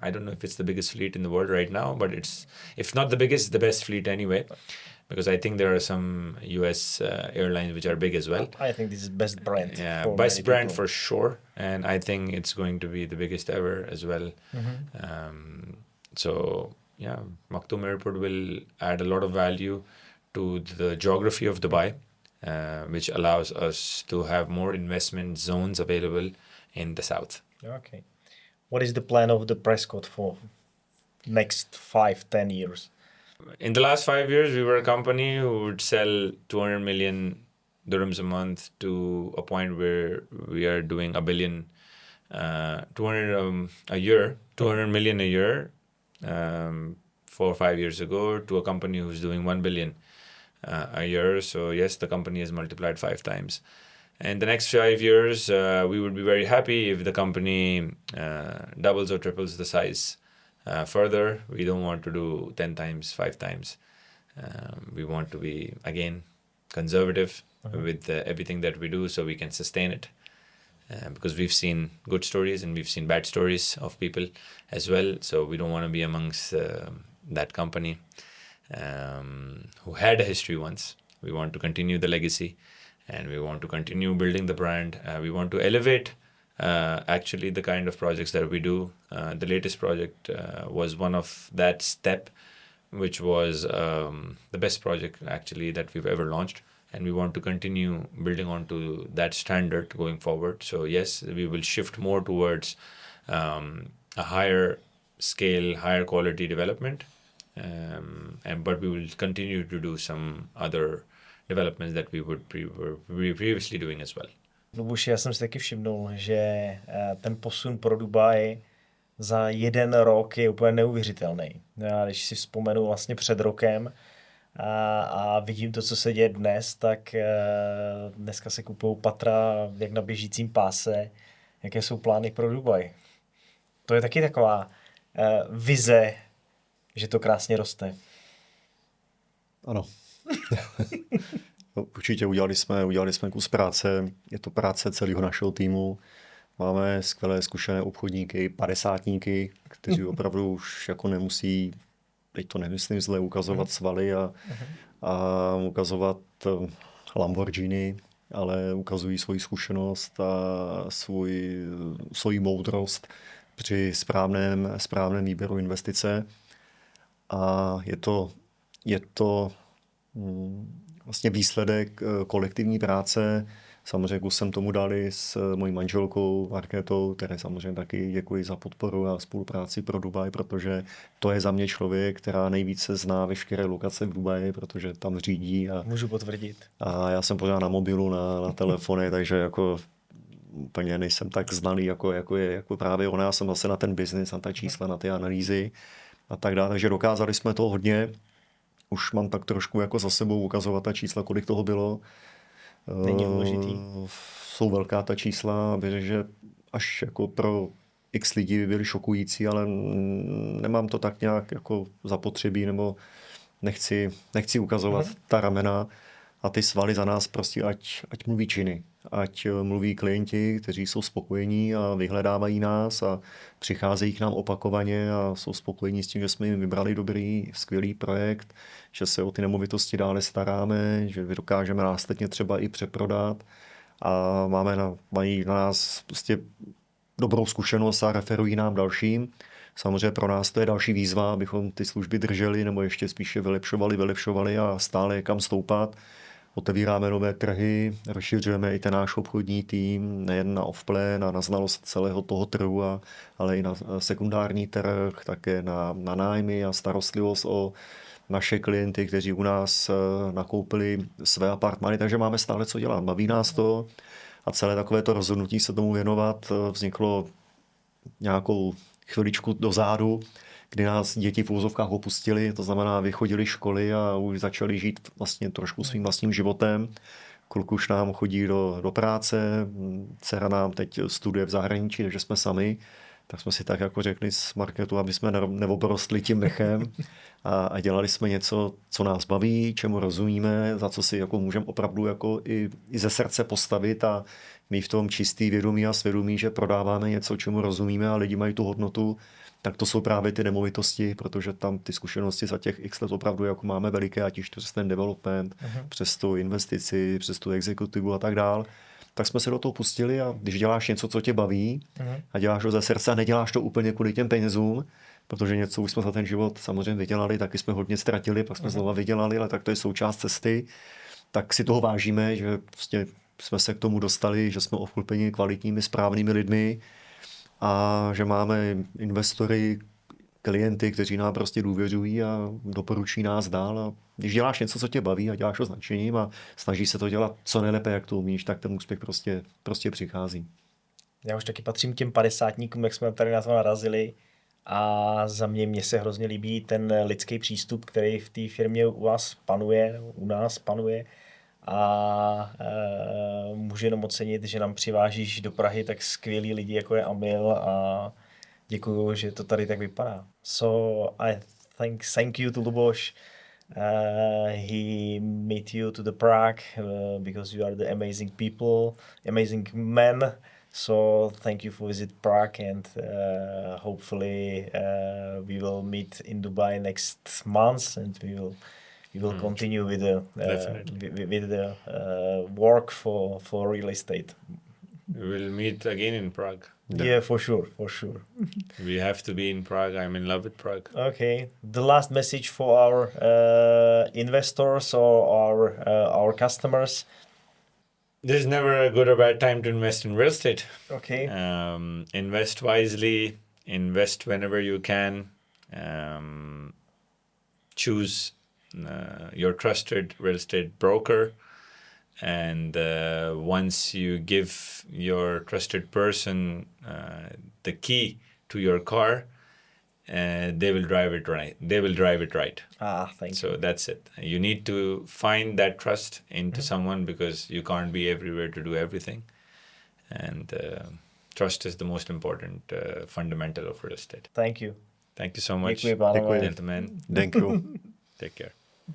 I don't know if it's the biggest fleet in the world right now, but it's, if not the biggest, the best fleet anyway. Because I think there are some US airlines which are big as well. I think this is best brand. Yeah, best brand for sure. And I think it's going to be the biggest ever as well. So yeah, Maktoum Airport will add a lot of value to the geography of Dubai, which allows us to have more investment zones available in the south. Okay. What is the plan of the Prescott for next 5-10 years? In the last 5 years, we were a company who would sell 200 million dirhams a month to a point where we are doing 1 billion, 200 a year, 200 million a year. 4 or 5 years ago, to a company who's doing 1 billion a year. So yes, the company has multiplied 5 times. And the next 5 years, we would be very happy if the company doubles or triples the size. Further, we don't want to do 10 times, 5 times. We want to be, again, conservative with everything that we do so we can sustain it. Because we've seen good stories and we've seen bad stories of people as well. So we don't want to be amongst that company who had a history once. We want to continue the legacy and we want to continue building the brand. We want to elevate actually the kind of projects that we do. The latest project was one of that step, which was the best project actually that we've ever launched. And we want to continue building on to that standard going forward. So yes, we will shift more towards a higher scale, higher quality development. But we will continue to do some other developments that we were previously doing as well. Luboši, já jsem si taky všimnul, že ten posun pro Dubaj za 1 rok je úplně neuvěřitelný. Já, když si vzpomenu vlastně před rokem a vidím to, co se děje dnes, tak dneska se kupují patra jak na běžícím páse. Jaké jsou plány pro Dubaj? To je taky taková vize, že to krásně roste. Ano. Určitě udělali jsme kus práce. Je to práce celého našeho týmu. Máme skvělé zkušené obchodníky, padesátníky, kteří opravdu už jako nemusí, teď to nemyslím zle, ukazovat svaly a ukazovat Lamborghini, ale ukazují svoji zkušenost a svoji moudrost při správném výběru investice. A je to vlastně výsledek kolektivní práce. Samozřejmě kus jsem tomu dali s mojí manželkou Markétou, které samozřejmě taky děkuji za podporu a spolupráci pro Dubaj, protože to je za mě člověk, která nejvíce zná veškeré lokace v Dubaji, protože tam řídí. Můžu potvrdit. A já jsem pořád na mobilu, na telefony, takže jako úplně nejsem tak znalý, jako právě ona. Já jsem zase na ten biznis, na ta čísla, na ty analýzy a tak dále. Takže dokázali jsme to hodně. Už mám tak trošku jako za sebou ukazovat ta čísla, kolik toho bylo. Není důležitý. Jsou velká ta čísla, že až jako pro x lidí by byly šokující, ale nemám to tak nějak jako zapotřebí, nebo nechci ukazovat ta ramena a ty svaly za nás prostě, ať mluví činy. Ať mluví klienti, kteří jsou spokojení a vyhledávají nás a přicházejí k nám opakovaně a jsou spokojení s tím, že jsme jim vybrali dobrý, skvělý projekt, že se o ty nemovitosti dále staráme, že dokážeme následně třeba i přeprodat a mají na nás prostě dobrou zkušenost a referují nám dalším. Samozřejmě pro nás to je další výzva, abychom ty služby drželi nebo ještě spíše vylepšovali a stále je kam stoupat. Otevíráme nové trhy, rozšiřujeme i ten náš obchodní tým, nejen na off-plan a na znalost celého toho trhu, ale i na sekundární trh, také na nájmy a starostlivost o naše klienty, kteří u nás nakoupili své apartmány, takže máme stále co dělat. Baví nás to a celé takovéto rozhodnutí se tomu věnovat vzniklo nějakou chviličku dozadu, kdy nás děti v úvozovkách opustili, to znamená vychodili školy a už začali žít vlastně trošku svým vlastním životem. Kluk už nám chodí do práce, dcera nám teď studuje v zahraničí, takže jsme sami. Tak jsme si tak jako řekli s Marketou, aby jsme neobrostli tím mechem a dělali jsme něco, co nás baví, čemu rozumíme, za co si jako můžeme opravdu jako i ze srdce postavit a mít v tom čistý vědomí a svědomí, že prodáváme něco, čemu rozumíme a lidi mají tu hodnotu. Tak to jsou právě ty nemovitosti, protože tam ty zkušenosti za těch x let opravdu jako máme veliké, ať už to je ten development, přes tu investici, přes tu exekutivu a tak dál. Tak jsme se do toho pustili a když děláš něco, co tě baví a děláš to ze srdce a neděláš to úplně kvůli těm penězům, protože něco už jsme za ten život samozřejmě vydělali, taky jsme hodně ztratili, pak jsme znova vydělali, ale tak to je součást cesty, tak si toho vážíme, že prostě jsme se k tomu dostali, že jsme obklopeni kvalitními, správnými lidmi a že máme investory, klienty, kteří nám prostě důvěřují a doporučí nás dál. A když děláš něco, co tě baví a děláš to s nadšením a snažíš se to dělat co nejlépe, jak to umíš, tak ten úspěch prostě přichází. Já už taky patřím k těm padesátníkům, jak jsme tady na to narazili. A za mě se hrozně líbí ten lidský přístup, který v té firmě u nás panuje. A můžu jenom ocenit, že nám přivážíš do Prahy tak skvělí lidi, jako je Aamil a děkuju, že to tady tak vypadá. So I thank you to Luboš. He met you to the Prague because you are the amazing people, amazing man. So thank you for visit Prague and hopefully we will meet in Dubai next month and we will continue with the work for real estate. We will meet again in Prague. Yeah, for sure. We have to be in Prague. I'm in love with Prague. Okay. The last message for our investors or our customers. There's never a good or bad time to invest in real estate. Okay. Invest wisely. Invest whenever you can. Choose your trusted real estate broker. And once you give your trusted person the key to your car, they will drive it right. They will drive it right. Thank you. So that's it. You need to find that trust into someone, because you can't be everywhere to do everything. And trust is the most important fundamental of real estate. Thank you. Thank you so much, Děkuji, pánové. gentlemen. Thank you. Take care.